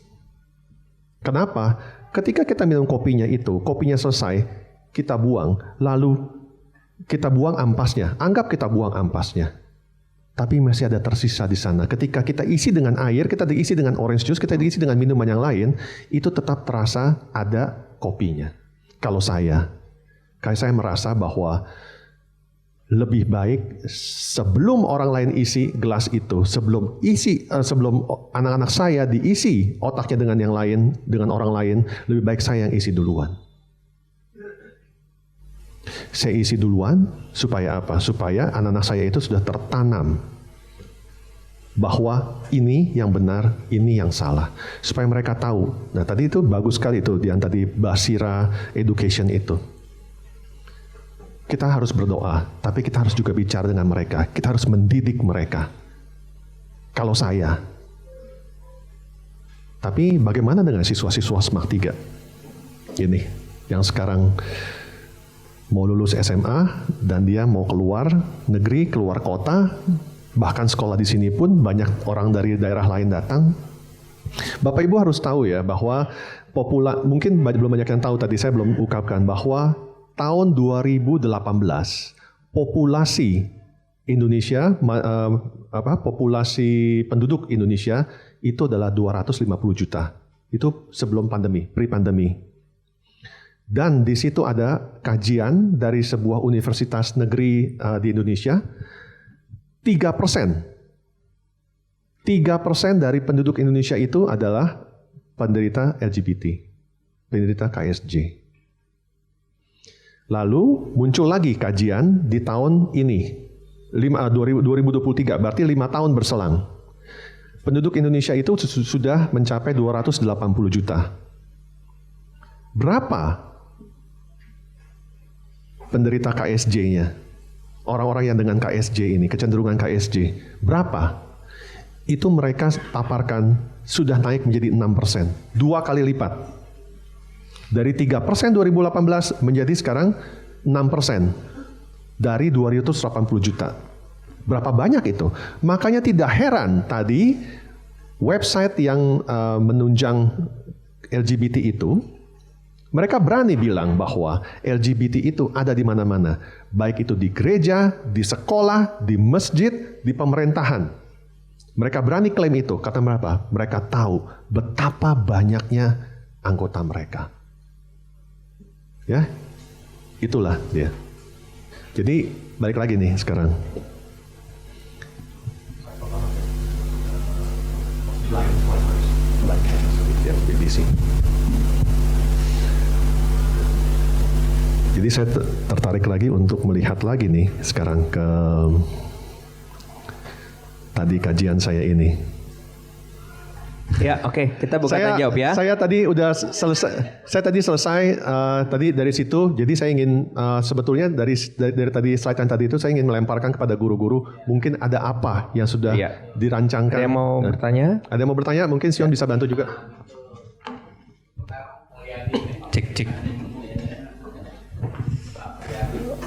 Kenapa? Ketika kita minum kopinya itu, kopinya selesai, kita buang, lalu kita buang ampasnya, anggap kita buang ampasnya. Tapi masih ada tersisa di sana. Ketika kita isi dengan air, kita diisi dengan orange juice, kita diisi dengan minuman yang lain, itu tetap terasa ada kopinya. Kalau saya merasa bahwa lebih baik sebelum orang lain isi gelas itu, sebelum anak-anak saya diisi otaknya dengan yang lain, dengan orang lain, lebih baik saya yang isi duluan. Saya isi duluan supaya apa? Supaya anak-anak saya itu sudah tertanam bahwa ini yang benar, ini yang salah. Supaya mereka tahu. Nah tadi itu bagus sekali itu yang tadi Basira Education itu. Kita harus berdoa, tapi kita harus juga bicara dengan mereka. Kita harus mendidik mereka. kalau saya. Tapi bagaimana dengan siswa-siswa SMAK 3? Ini, yang sekarang mau lulus SMA dan dia mau keluar negeri, keluar kota, bahkan sekolah di sini pun banyak orang dari daerah lain datang. Bapak Ibu harus tahu ya bahwa mungkin belum banyak yang tahu, tadi saya belum ungkapkan bahwa tahun 2018 populasi Indonesia, populasi penduduk Indonesia itu adalah 250 juta. Itu sebelum pandemi, pre-pandemi. Dan di situ ada kajian dari sebuah universitas negeri di Indonesia, 3% dari penduduk Indonesia itu adalah penderita LGBT, penderita KSJ. Lalu muncul lagi kajian di tahun ini, 2023, berarti 5 tahun berselang. Penduduk Indonesia itu sudah mencapai 280 juta. Berapa penderita KSJ-nya? Orang-orang yang dengan KSJ ini, kecenderungan KSJ, berapa? Itu mereka paparkan sudah naik menjadi 6%, 2 kali lipat. Dari 3% 2018 menjadi sekarang 6% dari 280 juta. Berapa banyak itu? Makanya tidak heran tadi website yang menunjang LGBT itu, mereka berani bilang bahwa LGBT itu ada di mana-mana. Baik itu di gereja, di sekolah, di masjid, di pemerintahan. Mereka berani klaim itu. Kata mereka, mereka tahu betapa banyaknya anggota mereka. Ya, itulah dia. Jadi balik lagi nih sekarang. BBC. Jadi saya tertarik lagi untuk melihat lagi nih sekarang ke tadi kajian saya ini. Ya, oke, kita bukan tanya jawab ya. Saya tadi udah selesai. Saya tadi selesai tadi dari situ. Jadi saya ingin sebetulnya dari tadi slide yang tadi itu saya ingin melemparkan kepada guru-guru. Mungkin ada apa yang sudah dirancangkan. Ada yang mau bertanya? Ada yang mau bertanya? Mungkin Sion bisa bantu juga. Cek.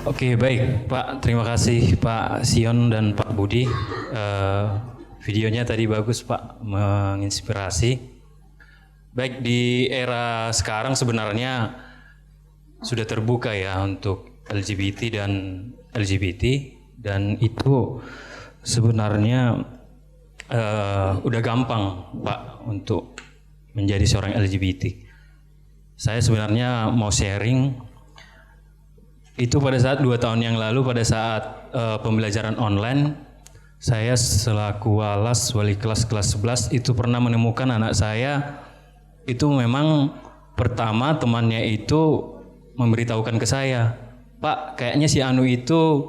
Oke, baik Pak. Terima kasih Pak Sion dan Pak Budi. Videonya tadi bagus Pak, menginspirasi. Baik, di era sekarang sebenarnya sudah terbuka ya untuk LGBT dan itu sebenarnya udah gampang Pak untuk menjadi seorang LGBT. Saya sebenarnya mau sharing itu pada saat 2 tahun yang lalu pada saat pembelajaran online. Saya selaku wali kelas 11 itu pernah menemukan anak saya itu memang pertama temannya itu memberitahukan ke saya, Pak kayaknya si Anu itu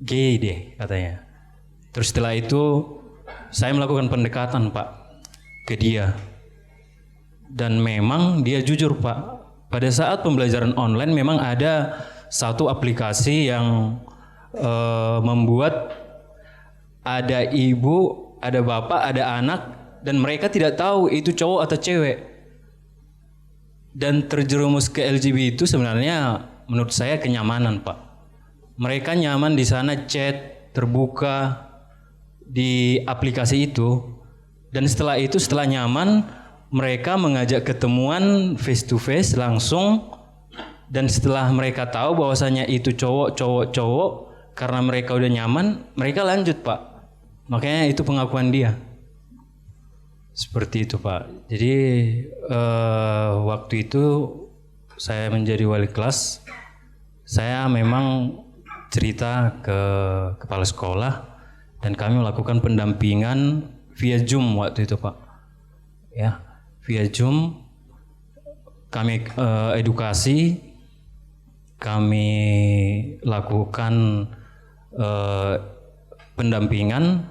gay deh katanya. Terus setelah itu saya melakukan pendekatan Pak ke dia dan memang dia jujur Pak. Pada saat pembelajaran online memang ada satu aplikasi yang membuat ada ibu, ada bapak, ada anak dan mereka tidak tahu itu cowok atau cewek dan terjerumus ke LGBT itu sebenarnya menurut saya kenyamanan Pak. Mereka nyaman di sana chat terbuka di aplikasi itu dan setelah itu setelah nyaman mereka mengajak ketemuan face to face langsung dan setelah mereka tahu bahwasanya itu cowok karena mereka udah nyaman, mereka lanjut Pak. Makanya itu pengakuan dia. Seperti itu Pak. Jadi waktu itu saya menjadi wali kelas, saya memang cerita ke kepala sekolah dan kami melakukan pendampingan via Zoom waktu itu Pak. Ya, via Zoom kami edukasi, kami lakukan pendampingan,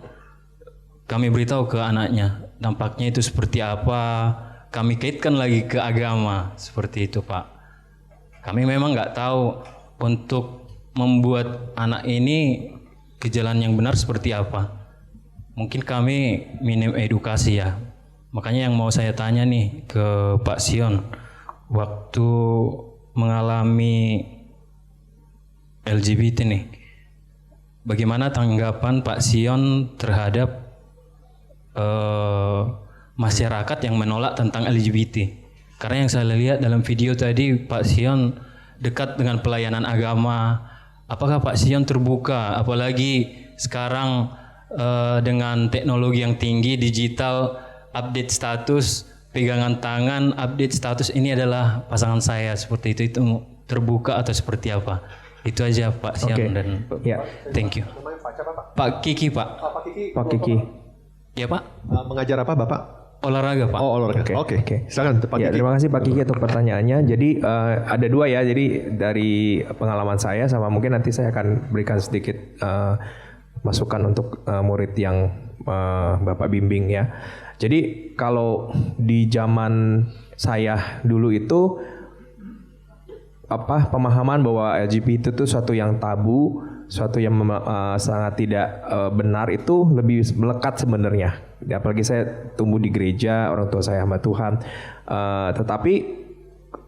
kami beritahu ke anaknya dampaknya itu seperti apa, kami kaitkan lagi ke agama seperti itu Pak. Kami memang nggak tahu untuk membuat anak ini ke jalan yang benar seperti apa, mungkin kami minim edukasi ya. Makanya yang mau saya tanya nih ke Pak Sion, waktu mengalami LGBT nih, bagaimana tanggapan Pak Sion terhadap masyarakat yang menolak tentang LGBT? Karena yang saya lihat dalam video tadi, Pak Sion dekat dengan pelayanan agama. Apakah Pak Sion terbuka, apalagi sekarang dengan teknologi yang tinggi, digital, update status, pegangan tangan, update status ini adalah pasangan saya, seperti itu terbuka atau seperti apa? Itu aja Pak Sion dan ya. Thank you. Pak Kiki, Pak. Pak Kiki. Ya Pak. Mengajar apa Bapak? Olahraga Pak. Oh olahraga. Oke. Silakan Pak Ya, Kiki. terima kasih Pak Kiki untuk pertanyaannya. Jadi ada dua ya. Jadi dari pengalaman saya sama mungkin nanti saya akan berikan sedikit masukan untuk murid yang Bapak bimbing ya. Jadi kalau di zaman saya dulu itu pemahaman bahwa LGBT itu suatu yang tabu, suatu yang sangat tidak benar itu lebih melekat sebenarnya. Apalagi saya tumbuh di gereja, orang tua saya hamba Tuhan. Tetapi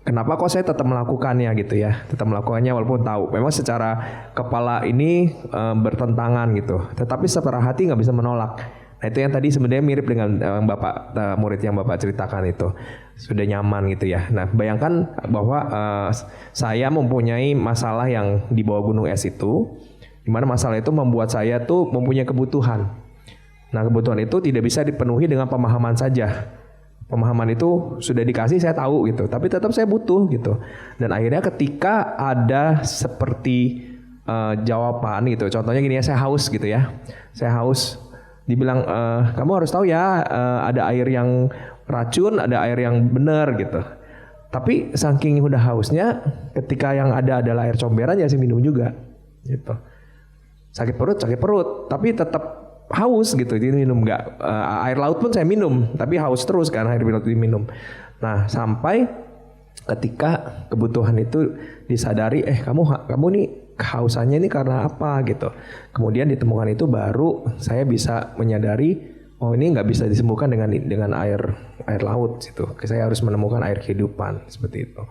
kenapa kok saya tetap melakukannya gitu ya? Tetap melakukannya walaupun tahu. Memang secara kepala ini bertentangan gitu. Tetapi secara hati nggak bisa menolak. Nah itu yang tadi sebenarnya mirip dengan Bapak murid yang Bapak ceritakan itu. Sudah nyaman gitu ya. Nah bayangkan bahwa saya mempunyai masalah yang di bawah gunung es itu. Dimana masalah itu membuat saya tuh mempunyai kebutuhan. Nah kebutuhan itu tidak bisa dipenuhi dengan pemahaman saja. Pemahaman itu sudah dikasih saya tahu gitu, tapi tetap saya butuh gitu. Dan akhirnya ketika ada seperti jawaban gitu, contohnya gini ya, saya haus gitu ya, saya haus, dibilang kamu harus tahu ya ada air yang racun, ada air yang benar gitu. Tapi saking udah hausnya, ketika yang ada adalah air comberan ya saya minum juga gitu. Sakit perut, tapi tetap haus gitu, jadi minum nggak air laut pun saya minum, tapi haus terus kan air laut diminum. Nah sampai ketika kebutuhan itu disadari, kamu nih kehausannya ini karena apa gitu. Kemudian ditemukan itu baru saya bisa menyadari, oh ini nggak bisa disembuhkan dengan air laut gitu. Saya harus menemukan air kehidupan seperti itu.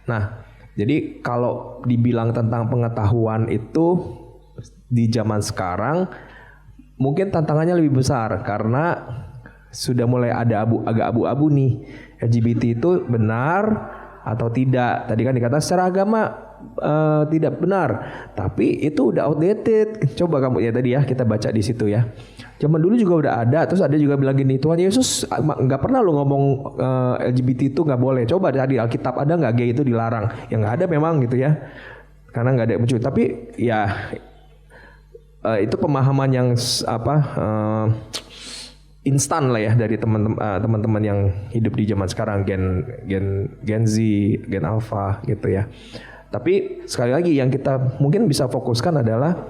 Nah jadi kalau dibilang tentang pengetahuan itu di zaman sekarang mungkin tantangannya lebih besar karena sudah mulai ada agak abu-abu nih, LGBT itu benar atau tidak. Tadi kan dikata secara agama tidak benar, tapi itu udah outdated. Coba kamu ya tadi ya kita baca di situ ya. Zaman dulu juga udah ada, terus ada juga bilang gini, Tuhan Yesus nggak pernah lo ngomong LGBT itu nggak boleh. Coba di Alkitab ada nggak gay itu dilarang? Ya nggak ada memang gitu ya, karena nggak ada yang muncul. Tapi ya itu pemahaman yang instan lah ya dari teman-teman yang hidup di zaman sekarang, Gen Z, Gen Alpha gitu ya. Tapi sekali lagi yang kita mungkin bisa fokuskan adalah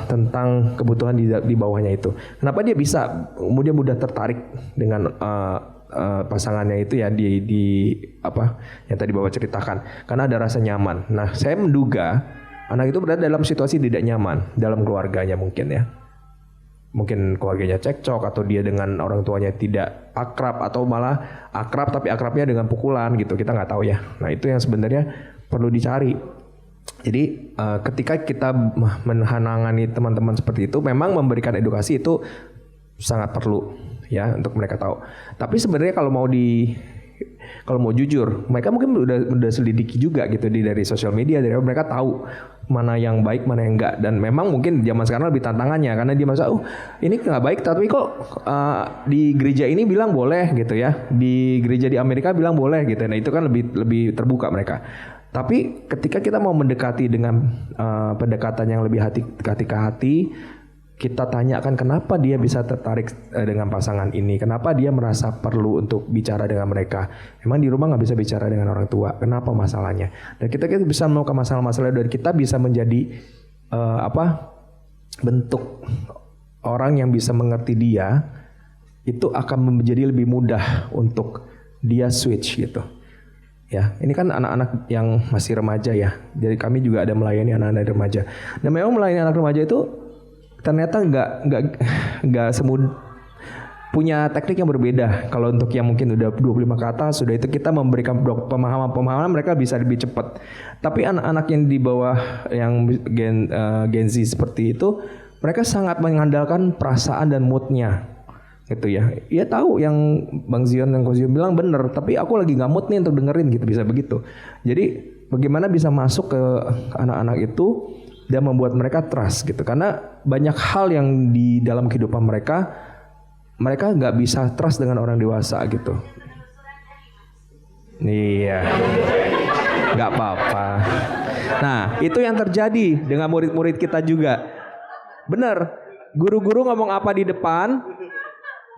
tentang kebutuhan di bawahnya itu. Kenapa dia bisa kemudian mudah tertarik dengan pasangannya itu ya di yang tadi Bapak ceritakan, karena ada rasa nyaman. Nah saya menduga anak itu berada dalam situasi tidak nyaman dalam keluarganya mungkin ya. Mungkin keluarganya cekcok atau dia dengan orang tuanya tidak akrab atau malah akrab tapi akrabnya dengan pukulan gitu. Kita nggak tahu ya. Nah itu yang sebenarnya perlu dicari. Jadi ketika kita menangani teman-teman seperti itu, memang memberikan edukasi itu sangat perlu ya untuk mereka tahu. Tapi sebenarnya kalau mau jujur, mereka mungkin udah selidiki juga gitu dari sosial media, dari mereka tahu mana yang baik, mana yang enggak. Dan memang mungkin zaman sekarang lebih tantangannya karena dia merasa, ini nggak baik, tapi kok di gereja ini bilang boleh gitu ya, di gereja di Amerika bilang boleh gitu. Nah itu kan lebih terbuka mereka. Tapi ketika kita mau mendekati dengan pendekatan yang lebih hati ke hati, kita tanyakan kenapa dia bisa tertarik dengan pasangan ini, kenapa dia merasa perlu untuk bicara dengan mereka. Emang di rumah nggak bisa bicara dengan orang tua, kenapa masalahnya? Dan kita bisa menemukan masalah-masalah dan kita bisa menjadi bentuk orang yang bisa mengerti dia, itu akan menjadi lebih mudah untuk dia switch gitu. Ya, ini kan anak-anak yang masih remaja ya. Jadi kami juga ada melayani anak-anak remaja. Dan memang melayani anak remaja itu ternyata nggak nggak punya teknik yang berbeda. Kalau untuk yang mungkin udah 25 ke atas, sudah itu kita memberikan pemahaman mereka bisa lebih cepat. Tapi anak-anak yang di bawah yang Gen Z seperti itu, mereka sangat mengandalkan perasaan dan moodnya, gitu ya. Ia tahu yang Bang Zion dan Ko Zion bilang bener, tapi aku lagi nggak mood nih untuk dengerin gitu, bisa begitu. Jadi bagaimana bisa masuk ke anak-anak itu dan membuat mereka trust gitu, karena banyak hal yang di dalam kehidupan mereka nggak bisa trust dengan orang dewasa gitu. Iya, nggak apa-apa. Nah, itu yang terjadi dengan murid-murid kita juga. Bener, guru-guru ngomong apa di depan,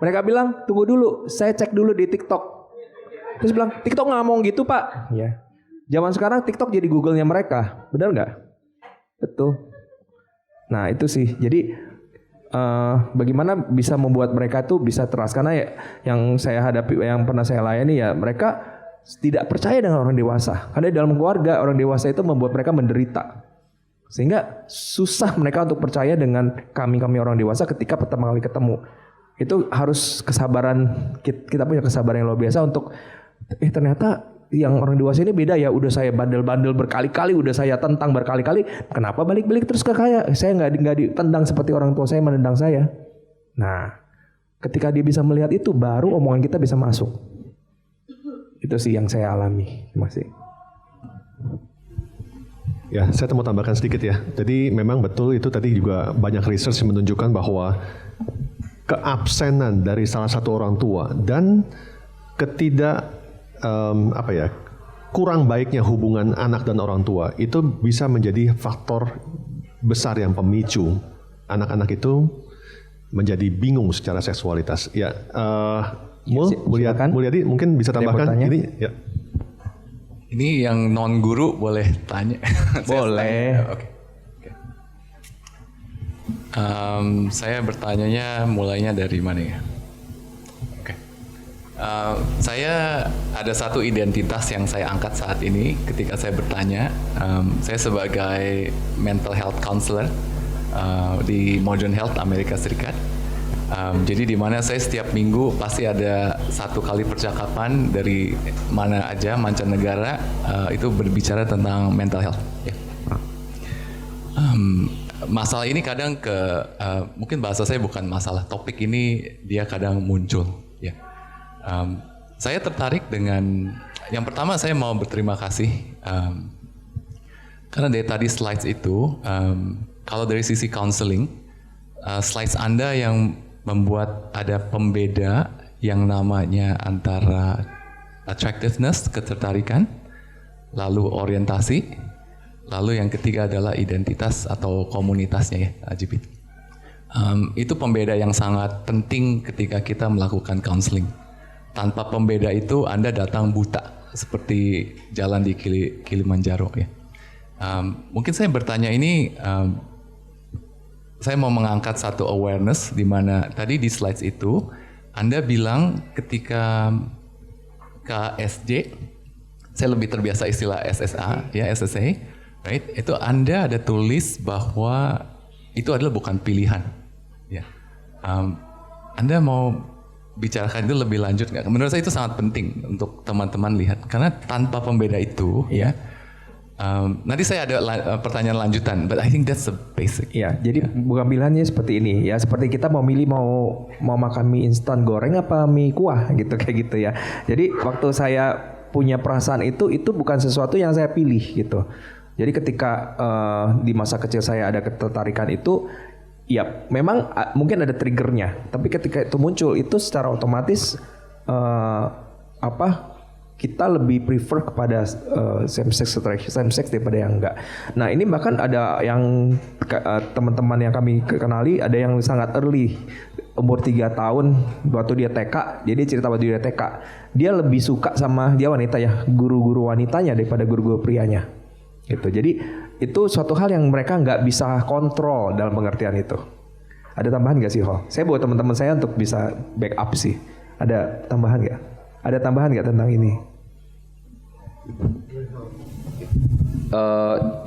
mereka bilang tunggu dulu, saya cek dulu di TikTok. Terus bilang TikTok nggak ngomong gitu pak. Ya. Zaman sekarang TikTok jadi Google-nya mereka, benar nggak? Betul. Nah itu sih, jadi bagaimana bisa membuat mereka tuh bisa trust, karena ya, yang saya hadapi, yang pernah saya layani ya, mereka tidak percaya dengan orang dewasa, karena di dalam keluarga orang dewasa itu membuat mereka menderita, sehingga susah mereka untuk percaya dengan kami orang dewasa ketika pertama kali ketemu. Itu harus kesabaran, kita punya kesabaran yang luar biasa untuk ternyata yang orang dewasa ini beda ya, udah saya bandel-bandel berkali-kali, udah saya tentang berkali-kali, kenapa balik-balik terus ke saya nggak ditendang seperti orang tua saya menendang saya. Nah, ketika dia bisa melihat itu, baru omongan kita bisa masuk. Itu sih yang saya alami. Terima kasih. Ya, saya mau tambahkan sedikit ya. Jadi memang betul itu tadi juga banyak research yang menunjukkan bahwa keabsenan dari salah satu orang tua dan kurang baiknya hubungan anak dan orang tua itu bisa menjadi faktor besar yang pemicu anak-anak itu menjadi bingung secara seksualitas. Ya, Mulyadi mungkin bisa tambahkan ini. Ya. Ini yang non guru boleh tanya? Boleh. Oke. Saya bertanyanya mulainya dari mana ya? Saya ada satu identitas yang saya angkat saat ini ketika saya bertanya. Saya sebagai mental health counselor di Modern Health Amerika Serikat. Jadi di mana saya setiap minggu pasti ada satu kali percakapan dari mana aja mancanegara itu berbicara tentang mental health. Ya. Masalah ini kadang mungkin bahasa saya bukan masalah, topik ini dia kadang muncul. Ya. Saya tertarik dengan yang pertama, saya mau berterima kasih karena dari tadi slides itu kalau dari sisi counseling slides Anda yang membuat ada pembeda yang namanya antara attractiveness, ketertarikan, lalu orientasi, lalu yang ketiga adalah identitas atau komunitasnya ya, LGBT. Itu pembeda yang sangat penting ketika kita melakukan counseling. Tanpa pembeda itu Anda datang buta seperti jalan di Kilimanjaro ya. Mungkin saya bertanya ini, saya mau mengangkat satu awareness di mana tadi di slides itu Anda bilang ketika KSJ, saya lebih terbiasa istilah SSA ya, SSA, right? Itu Anda ada tulis bahwa itu adalah bukan pilihan. Ya. Anda mau bicarakan itu lebih lanjut nggak? Menurut saya itu sangat penting untuk teman-teman lihat, karena tanpa pembeda itu, ya. Nanti saya ada pertanyaan lanjutan, but I think that's the basic. Ya, jadi bukan pilihannya seperti ini, ya. Seperti kita mau milih mau makan mie instan goreng apa mie kuah, gitu kayak gitu ya. Jadi waktu saya punya perasaan itu bukan sesuatu yang saya pilih, gitu. Jadi ketika di masa kecil saya ada ketertarikan itu, ya memang mungkin ada triggernya, tapi ketika itu muncul itu secara otomatis kita lebih prefer kepada same sex daripada yang enggak. Nah ini bahkan ada yang teman-teman yang kami kenali, ada yang sangat early, umur 3 tahun waktu dia TK. Jadi cerita waktu dia TK, dia lebih suka sama, dia wanita ya, guru-guru wanitanya daripada guru-guru prianya gitu. Jadi itu suatu hal yang mereka nggak bisa kontrol dalam pengertian itu. Ada tambahan nggak sih, Ho? Saya buat teman-teman saya untuk bisa backup sih. Ada tambahan nggak? Ada tambahan nggak tentang ini?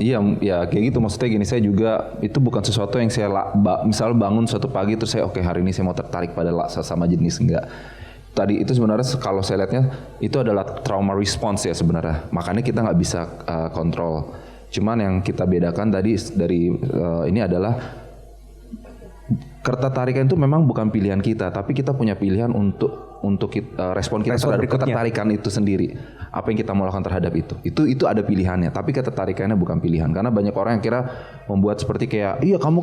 Iya ya kayak gitu, maksudnya gini, saya juga itu bukan sesuatu yang saya misal bangun suatu pagi terus saya oke, hari ini saya mau tertarik pada sama jenis, enggak. Tadi itu sebenarnya kalau saya lihatnya itu adalah trauma response ya sebenarnya, makanya kita nggak bisa kontrol. Cuman yang kita bedakan tadi dari ini adalah ketertarikan itu memang bukan pilihan kita, tapi kita punya pilihan untuk respon kita terhadap ketertarikan itu sendiri. Apa yang kita mau lakukan terhadap itu ada pilihannya, tapi ketertarikannya bukan pilihan. Karena banyak orang yang kira membuat seperti kayak, iya kamu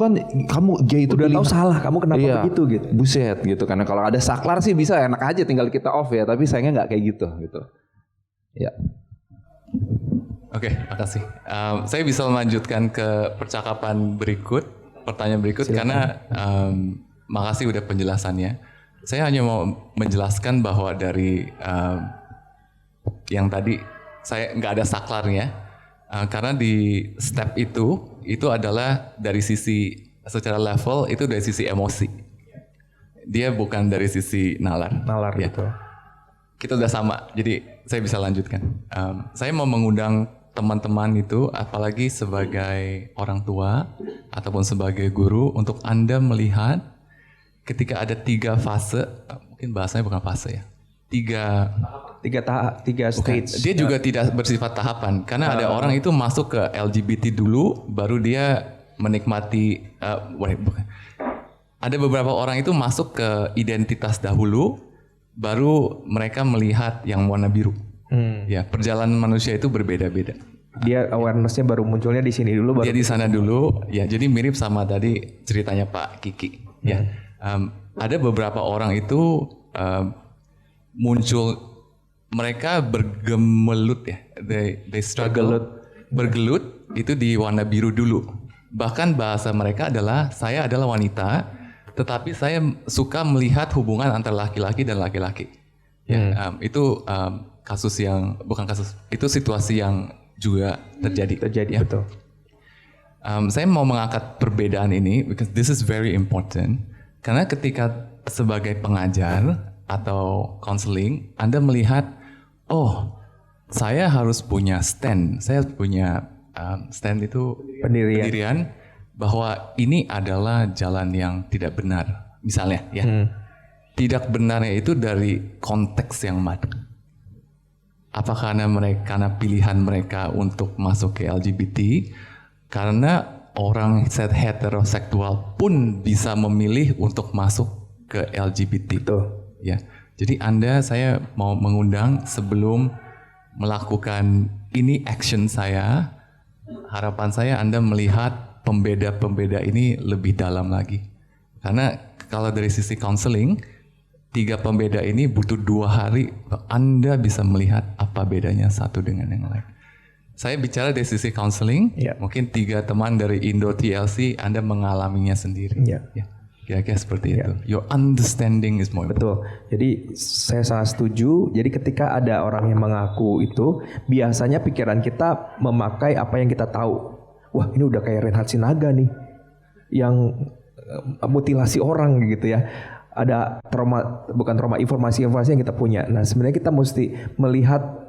gay itu udah pilihan. tahu salah, kamu kenapa iya, begitu gitu. Buset gitu. Karena kalau ada saklar sih bisa enak aja tinggal kita off ya, tapi sayangnya nggak kayak gitu. Ya. Oke, makasih. Saya bisa melanjutkan ke percakapan berikut, pertanyaan berikut. Silakan. Karena makasih udah penjelasannya. Saya hanya mau menjelaskan bahwa dari yang tadi saya nggak ada saklarnya, karena di step itu adalah dari sisi secara level itu dari sisi emosi. Dia bukan dari sisi nalar ya. Gitu. Kita udah sama, jadi saya bisa lanjutkan. Saya mau mengundang teman-teman itu, apalagi sebagai orang tua ataupun sebagai guru, untuk Anda melihat ketika ada 3 fase, mungkin bahasanya bukan fase ya, 3 stage. Dia juga tidak bersifat tahapan, karena ada orang itu masuk ke LGBT dulu, baru dia menikmati. Bukan. Ada beberapa orang itu masuk ke identitas dahulu, baru mereka melihat yang warna biru. Ya, perjalanan manusia itu berbeda-beda. Dia awarenessnya baru munculnya di sini dulu. Dia di sana dulu, ya. Jadi mirip sama tadi ceritanya Pak Kiki, ya. Ada beberapa orang itu muncul, mereka bergemelut ya, they struggle, bergelut itu di warna biru dulu. Bahkan bahasa mereka adalah, saya adalah wanita, tetapi saya suka melihat hubungan antara laki-laki dan laki-laki. Ya, itu kasus yang bukan kasus, itu situasi yang juga terjadi ya. Betul. Saya mau mengangkat perbedaan ini because this is very important. Karena ketika sebagai pengajar atau counseling, Anda melihat, oh, saya harus punya stand. Saya punya stand itu pendirian bahwa ini adalah jalan yang tidak benar. Misalnya ya. Tidak benarnya itu dari konteks yang mana? Apa karena pilihan mereka untuk masuk ke LGBT? Karena orang heteroseksual pun bisa memilih untuk masuk ke LGBT. Betul. Ya. Jadi saya mau mengundang sebelum melakukan ini action saya, harapan saya Anda melihat pembeda-pembeda ini lebih dalam lagi. Karena kalau dari sisi counseling, 3 pembeda ini butuh 2 hari, Anda bisa melihat apa bedanya satu dengan yang lain. Saya bicara dari sisi counseling, mungkin 3 teman dari Indo TLC, Anda mengalaminya sendiri. Ya. Kira-kira seperti itu. Your understanding is more important. Betul. Jadi saya sangat setuju. Jadi ketika ada orang yang mengaku itu, biasanya pikiran kita memakai apa yang kita tahu. Wah, ini udah kayak Reinhard Sinaga nih, yang mutilasi orang gitu ya. Ada bukan trauma, informasi-informasi yang kita punya. Nah, sebenarnya kita mesti melihat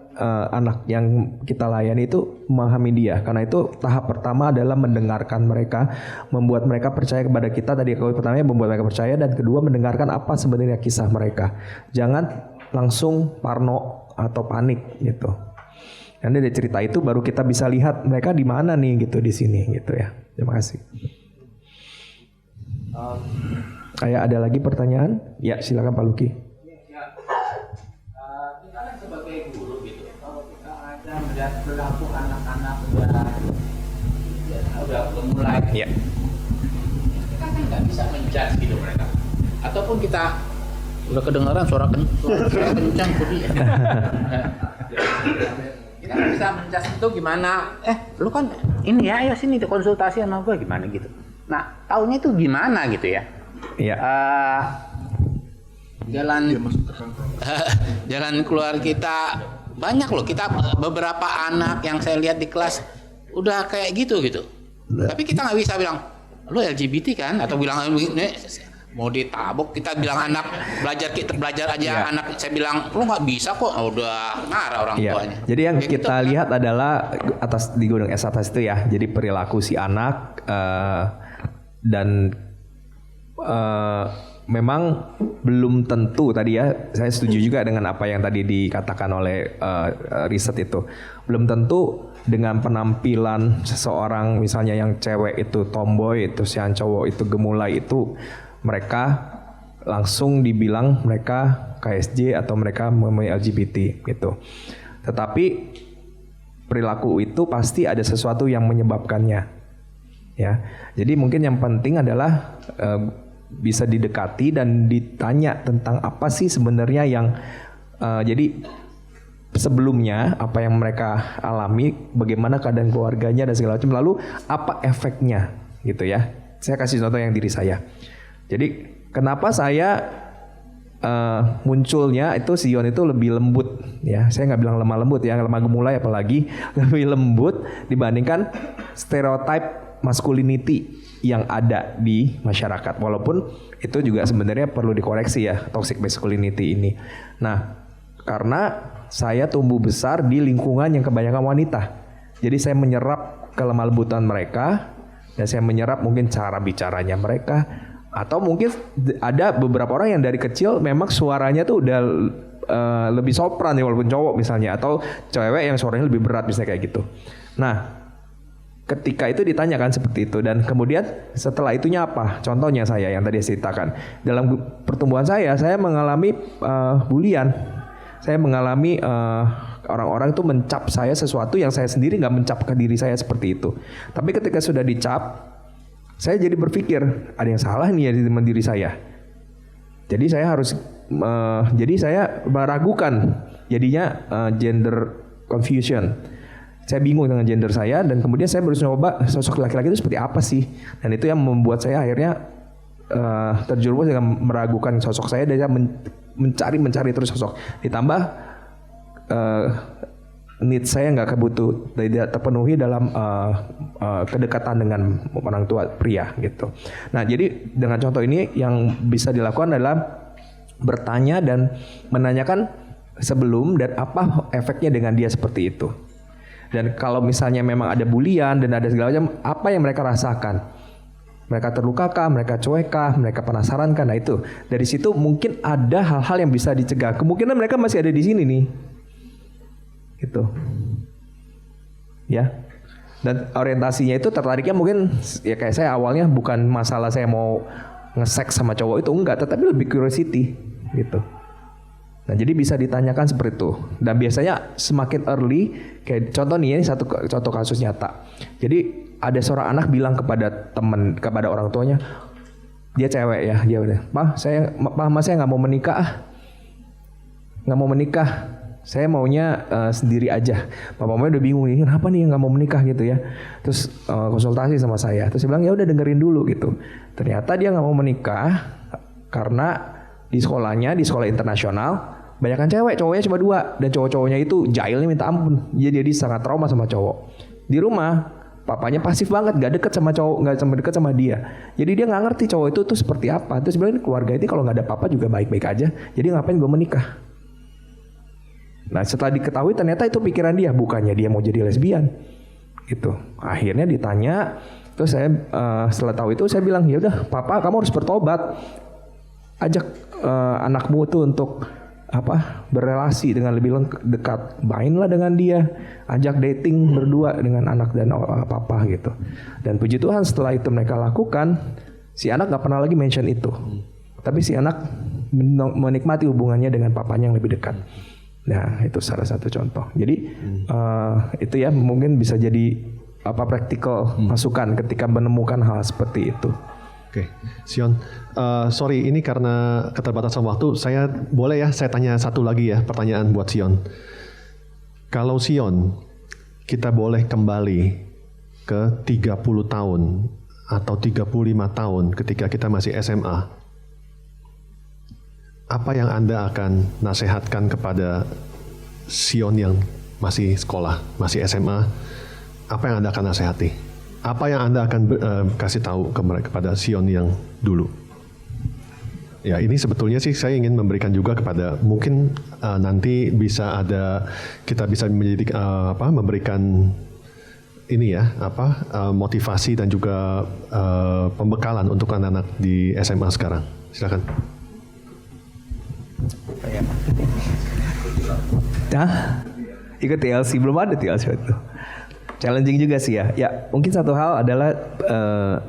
anak yang kita layani itu memahami dia. Karena itu tahap pertama adalah mendengarkan mereka, membuat mereka percaya kepada kita. Tadi pertamanya membuat mereka percaya, dan kedua mendengarkan apa sebenarnya kisah mereka. Jangan langsung parno atau panik gitu. Karena dari cerita itu baru kita bisa lihat mereka di mana nih gitu di sini gitu ya. Terima kasih. Kayak ada lagi pertanyaan? Ya, silakan Pak Luki. Kita kan sebagai guru gitu, kalau kita ada melihat perilaku anak-anak udah mulai, kita kan nggak bisa menjudge gitu mereka. Ataupun kita udah kedengaran suara kencang tadi. Kita nggak bisa menjudge itu gimana? Lu kan ini ya, ayo sini konsultasi sama gue gimana gitu. Nah, taunya itu gimana gitu ya? Iya. Jalan keluar kita banyak loh. Kita beberapa anak yang saya lihat di kelas udah kayak gitu. Tapi kita nggak bisa bilang lu LGBT kan, atau bilang mau ditabok, kita bilang anak belajar aja anak, saya bilang lu nggak bisa kok, udah marah orang tuanya. Jadi yang Kayak kita gitu. lihat adalah di gunung es atas itu ya, jadi perilaku si anak dan memang belum tentu tadi ya, saya setuju juga dengan apa yang tadi dikatakan oleh riset itu, belum tentu dengan penampilan seseorang misalnya yang cewek itu tomboy, terus yang cowok itu gemulai itu mereka langsung dibilang mereka KSJ atau mereka memilih LGBT gitu. Tetapi perilaku itu pasti ada sesuatu yang menyebabkannya, ya. Jadi mungkin yang penting adalah bisa didekati dan ditanya tentang apa sih sebenarnya yang jadi sebelumnya apa yang mereka alami, bagaimana keadaan keluarganya dan segala macam, lalu apa efeknya gitu ya. Saya kasih contoh yang diri saya. Jadi kenapa saya munculnya itu Sion itu lebih lembut ya. Saya nggak bilang lemah lembut ya, lemah gemulai apalagi, lebih lembut dibandingkan stereotype masculinity yang ada di masyarakat. Walaupun itu juga sebenarnya perlu dikoreksi ya, toxic masculinity ini. Nah, karena saya tumbuh besar di lingkungan yang kebanyakan wanita. Jadi saya menyerap kelemah lembutan mereka dan saya menyerap mungkin cara bicaranya mereka. Atau mungkin ada beberapa orang yang dari kecil memang suaranya tuh udah lebih sopran ya, walaupun cowok misalnya, atau cewek yang suaranya lebih berat misalnya kayak gitu. Nah, ketika itu ditanyakan seperti itu, dan kemudian setelah itunya apa? Contohnya saya yang tadi saya ceritakan, dalam pertumbuhan saya mengalami bulian. Saya mengalami orang-orang itu mencap saya sesuatu yang saya sendiri nggak mencap ke diri saya seperti itu. Tapi ketika sudah dicap, saya jadi berpikir ada yang salah nih ya di teman diri saya. Jadi saya harus, jadi saya meragukan, jadinya gender confusion. Saya bingung dengan gender saya dan kemudian saya berusaha coba sosok laki-laki itu seperti apa sih. Dan itu yang membuat saya akhirnya terjerumus dengan meragukan sosok saya dan saya mencari terus sosok. Ditambah need saya tidak terpenuhi dalam kedekatan dengan orang tua pria gitu. Nah, jadi dengan contoh ini yang bisa dilakukan adalah bertanya dan menanyakan sebelum dan apa efeknya dengan dia seperti itu. Dan kalau misalnya memang ada bulian dan ada segala macam, apa yang mereka rasakan? Mereka terlukakah? Mereka cuekkah? Mereka penasaran kan? Nah itu dari situ mungkin ada hal-hal yang bisa dicegah. Kemungkinan mereka masih ada di sini nih. Gitu. Ya. Dan orientasinya itu tertariknya mungkin ya kayak saya awalnya bukan masalah saya mau nge-seks sama cowok itu, enggak, tetapi lebih curiosity gitu. Nah, jadi bisa ditanyakan seperti itu. Dan biasanya semakin early, kayak contoh nih, ini satu contoh kasus nyata. Jadi ada seorang anak bilang kepada orang tuanya, dia cewek ya, dia udah, "Pak, saya nggak mau menikah, nggak mau menikah. Saya maunya sendiri aja." Mamanya udah bingung nih, kenapa nih nggak mau menikah gitu ya. Terus konsultasi sama saya. Terus saya bilang ya udah dengerin dulu gitu. Ternyata dia nggak mau menikah karena di sekolahnya, di sekolah internasional, banyakan cewek, cowoknya cuma 2, dan cowok-cowoknya itu jahilnya minta ampun. Jadi dia sangat trauma sama cowok. Di rumah papanya pasif banget, gak deket sama cowok, gak deket sama dia. Jadi dia nggak ngerti cowok itu tuh seperti apa. Terus sebenarnya keluarga itu kalau nggak ada papa juga baik-baik aja. Jadi ngapain gue menikah? Nah, setelah diketahui ternyata itu pikiran dia, bukannya dia mau jadi lesbian. Gitu. Akhirnya ditanya, terus saya setelah tahu itu saya bilang, ya udah, papa kamu harus bertobat. Ajak anakmu tuh untuk berrelasi dengan lebih dekat, mainlah dengan dia, ajak dating berdua dengan anak dan papa gitu. Dan puji Tuhan setelah itu mereka lakukan, si anak nggak pernah lagi mention itu, tapi si anak menikmati hubungannya dengan papanya yang lebih dekat. Nah, itu salah satu contoh. Jadi itu ya mungkin bisa jadi praktikal masukan ketika menemukan hal seperti itu. Oke, Sion, sorry ini karena keterbatasan waktu, saya boleh ya saya tanya satu lagi ya pertanyaan buat Sion. Kalau Sion, kita boleh kembali ke 30 tahun atau 35 tahun ketika kita masih SMA, apa yang Anda akan nasihatkan kepada Sion yang masih sekolah, masih SMA, apa yang Anda akan nasihati? Apa yang Anda akan kasih tahu kepada Sion yang dulu? Ya, ini sebetulnya sih saya ingin memberikan juga kepada mungkin nanti bisa ada kita bisa menjadi memberikan ini ya motivasi dan juga pembekalan untuk anak-anak di SMA sekarang. Silakan. Ikut TLC, belum ada TLC itu. Challenging juga sih ya. Ya mungkin satu hal adalah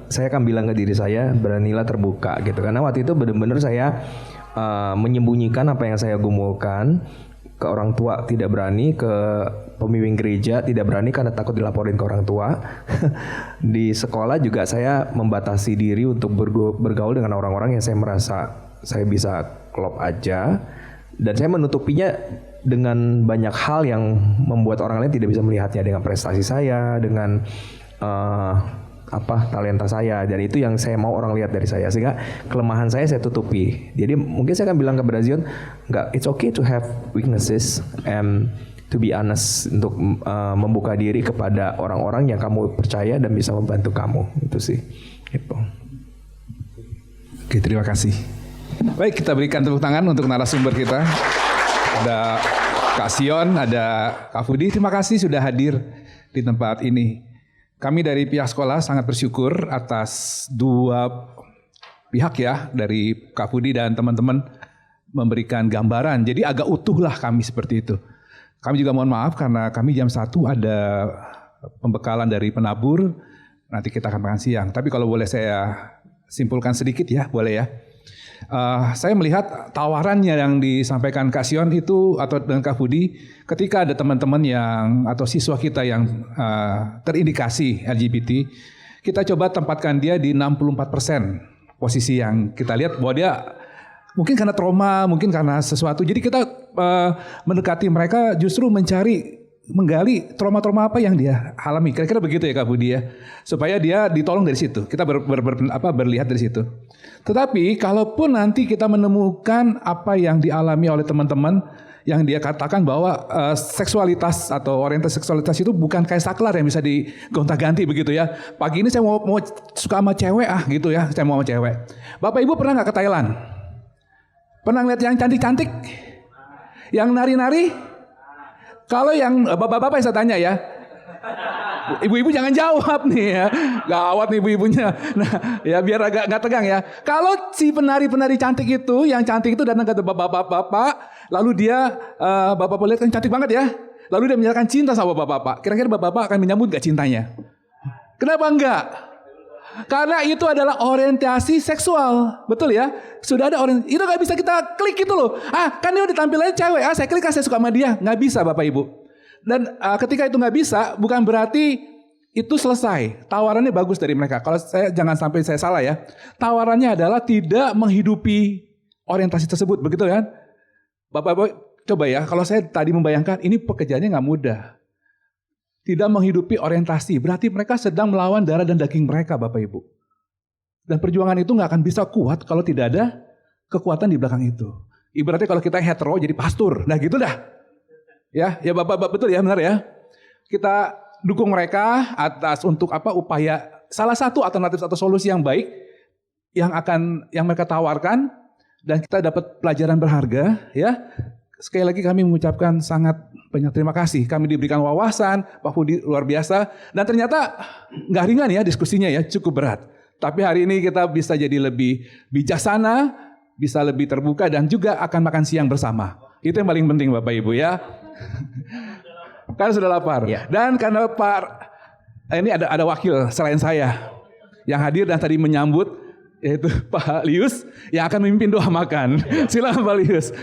saya akan bilang ke diri saya, beranilah terbuka gitu. Karena waktu itu benar-benar saya menyembunyikan apa yang saya gumulkan. Ke orang tua tidak berani, ke pemimpin gereja tidak berani karena takut dilaporin ke orang tua. Di sekolah juga saya membatasi diri untuk bergaul dengan orang-orang yang saya merasa saya bisa klop aja. Dan saya menutupinya dengan banyak hal yang membuat orang lain tidak bisa melihatnya, dengan prestasi saya, dengan talenta saya, dan itu yang saya mau orang lihat dari saya, sehingga kelemahan saya tutupi. Jadi mungkin saya akan bilang ke Brazion, it's okay to have weaknesses and to be honest, untuk membuka diri kepada orang-orang yang kamu percaya dan bisa membantu kamu. Itu sih. Gitu. Oke, terima kasih. Baik, kita berikan tepuk tangan untuk narasumber kita. Ada Kak Sion, ada Kak Fudi. Terima kasih sudah hadir di tempat ini. Kami dari pihak sekolah sangat bersyukur atas dua pihak ya, dari Kak Fudi dan teman-teman memberikan gambaran. Jadi agak utuh lah kami seperti itu. Kami juga mohon maaf karena kami jam 1 ada pembekalan dari penabur. Nanti kita akan makan siang. Tapi kalau boleh saya simpulkan sedikit ya, boleh ya. Saya melihat tawarannya yang disampaikan Kak Sion itu atau dengan Kak Fudi, ketika ada teman-teman yang atau siswa kita yang terindikasi LGBT, kita coba tempatkan dia di 64% posisi yang kita lihat bahwa dia mungkin karena trauma, mungkin karena sesuatu. Jadi kita mendekati mereka justru menggali trauma-trauma apa yang dia alami. Kira-kira begitu ya Kak Budi ya. Supaya dia ditolong dari situ. Kita berlihat dari situ. Tetapi kalaupun nanti kita menemukan apa yang dialami oleh teman-teman yang dia katakan bahwa seksualitas atau orientasi seksualitas itu bukan kayak saklar yang bisa digonta-ganti begitu ya. Pagi ini saya mau suka sama cewek gitu ya. Saya mau sama cewek. Bapak Ibu pernah gak ke Thailand? Pernah ngeliat yang cantik-cantik? Yang nari-nari? Kalau yang bapak-bapak yang saya tanya ya, ibu-ibu jangan jawab nih ya, gawat nih ibu-ibunya. Nah ya biar agak nggak tegang ya. Kalau si penari-penari cantik itu, yang cantik itu datang ke bapak-bapak, lalu dia bapak-bapak lihat kan cantik banget ya, lalu dia menyatakan cinta sama bapak-bapak. Kira-kira bapak-bapak akan menyambut gak cintanya? Kenapa enggak? Karena itu adalah orientasi seksual, betul ya? Sudah ada itu gak bisa kita klik gitu loh. Kan dia udah tampilnya cewek, saya klik saya suka sama dia. Gak bisa Bapak Ibu. Dan ketika itu gak bisa, bukan berarti itu selesai. Tawarannya bagus dari mereka. Kalau jangan sampai saya salah ya. Tawarannya adalah tidak menghidupi orientasi tersebut, begitu kan? Bapak-bapak coba ya, kalau saya tadi membayangkan ini pekerjaannya gak mudah. Tidak menghidupi orientasi, berarti mereka sedang melawan darah dan daging mereka Bapak Ibu. Dan perjuangan itu gak akan bisa kuat kalau tidak ada kekuatan di belakang itu. Ibaratnya kalau kita hetero jadi pastor, nah gitu dah. Ya Bapak-bapak betul ya, benar ya. Kita dukung mereka atas untuk upaya salah satu alternatif atau solusi yang baik yang mereka tawarkan, dan kita dapat pelajaran berharga ya. Sekali lagi kami mengucapkan sangat banyak terima kasih. Kami diberikan wawasan, Pak Fudi luar biasa. Dan ternyata nggak ringan ya diskusinya ya, cukup berat. Tapi hari ini kita bisa jadi lebih bijaksana, bisa lebih terbuka, dan juga akan makan siang bersama. Itu yang paling penting Bapak Ibu ya. Karena sudah lapar. Ya. Dan karena ini ada wakil selain saya yang hadir dan tadi menyambut, yaitu Pak Lius yang akan memimpin doa makan. Silakan Pak Lius.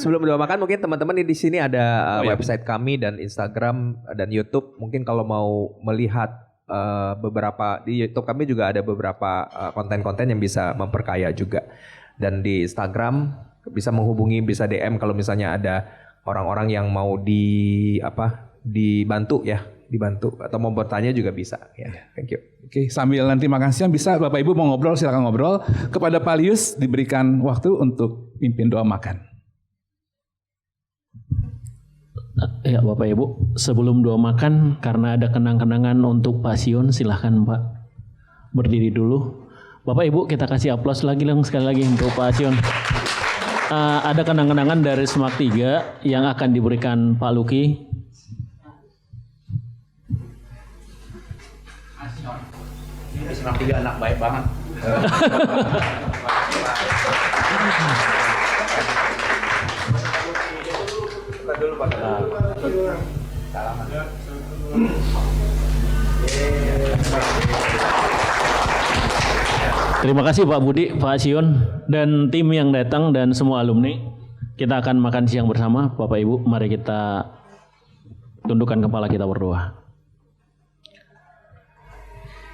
Sebelum doa makan mungkin teman-teman di sini ada website kami dan Instagram dan YouTube. Mungkin kalau mau melihat beberapa di YouTube kami juga ada beberapa konten-konten yang bisa memperkaya juga. Dan di Instagram bisa menghubungi, bisa DM kalau misalnya ada orang-orang yang mau dibantu atau mau bertanya juga bisa ya. Thank you. Oke, sambil nanti makan siang bisa Bapak Ibu mau ngobrol silakan ngobrol. Kepada Pak Lius diberikan waktu untuk pimpin doa makan. Ya Bapak Ibu, sebelum doa makan karena ada kenang-kenangan untuk Pak Sion, silahkan Pak berdiri dulu. Bapak Ibu, kita kasih aplaus lagi dong sekali lagi untuk Pak Sion. Ada kenang-kenangan dari SMAK 3 yang akan diberikan Pak Luki. Ini SMAK 3 anak baik banget. Terima kasih Pak Budi, Pak Sion, dan tim yang datang dan semua alumni. Kita akan makan siang bersama. Bapak Ibu, mari kita tundukkan kepala kita berdoa.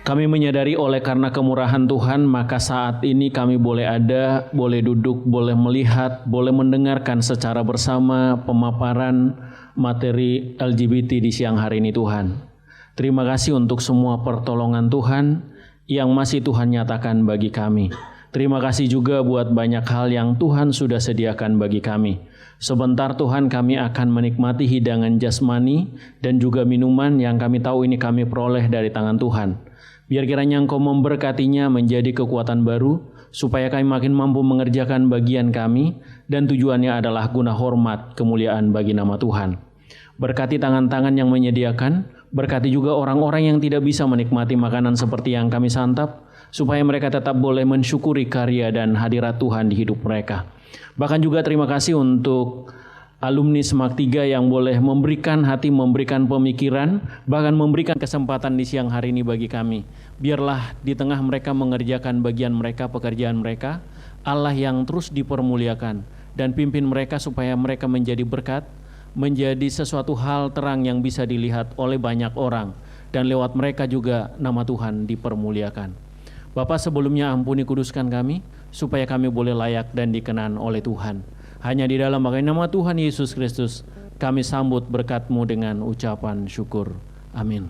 Kami menyadari oleh karena kemurahan Tuhan, maka saat ini kami boleh ada, boleh duduk, boleh melihat, boleh mendengarkan secara bersama pemaparan materi LGBT di siang hari ini Tuhan. Terima kasih untuk semua pertolongan Tuhan yang masih Tuhan nyatakan bagi kami. Terima kasih juga buat banyak hal yang Tuhan sudah sediakan bagi kami. Sebentar Tuhan kami akan menikmati hidangan jasmani dan juga minuman yang kami tahu ini kami peroleh dari tangan Tuhan. Biar kiranya Engkau memberkatinya menjadi kekuatan baru, supaya kami makin mampu mengerjakan bagian kami, dan tujuannya adalah guna hormat kemuliaan bagi nama Tuhan. Berkati tangan-tangan yang menyediakan, berkati juga orang-orang yang tidak bisa menikmati makanan seperti yang kami santap, supaya mereka tetap boleh mensyukuri karya dan hadirat Tuhan di hidup mereka. Bahkan juga terima kasih untuk alumni SMAK 3 yang boleh memberikan hati, memberikan pemikiran, bahkan memberikan kesempatan di siang hari ini bagi kami. Biarlah di tengah mereka mengerjakan bagian mereka, pekerjaan mereka, Allah yang terus dipermuliakan dan pimpin mereka supaya mereka menjadi berkat, menjadi sesuatu hal terang yang bisa dilihat oleh banyak orang, dan lewat mereka juga nama Tuhan dipermuliakan. Bapak, sebelumnya ampuni kuduskan kami, supaya kami boleh layak dan dikenan oleh Tuhan. Hanya di dalam pakai nama Tuhan Yesus Kristus, kami sambut berkat-Mu dengan ucapan syukur. Amin.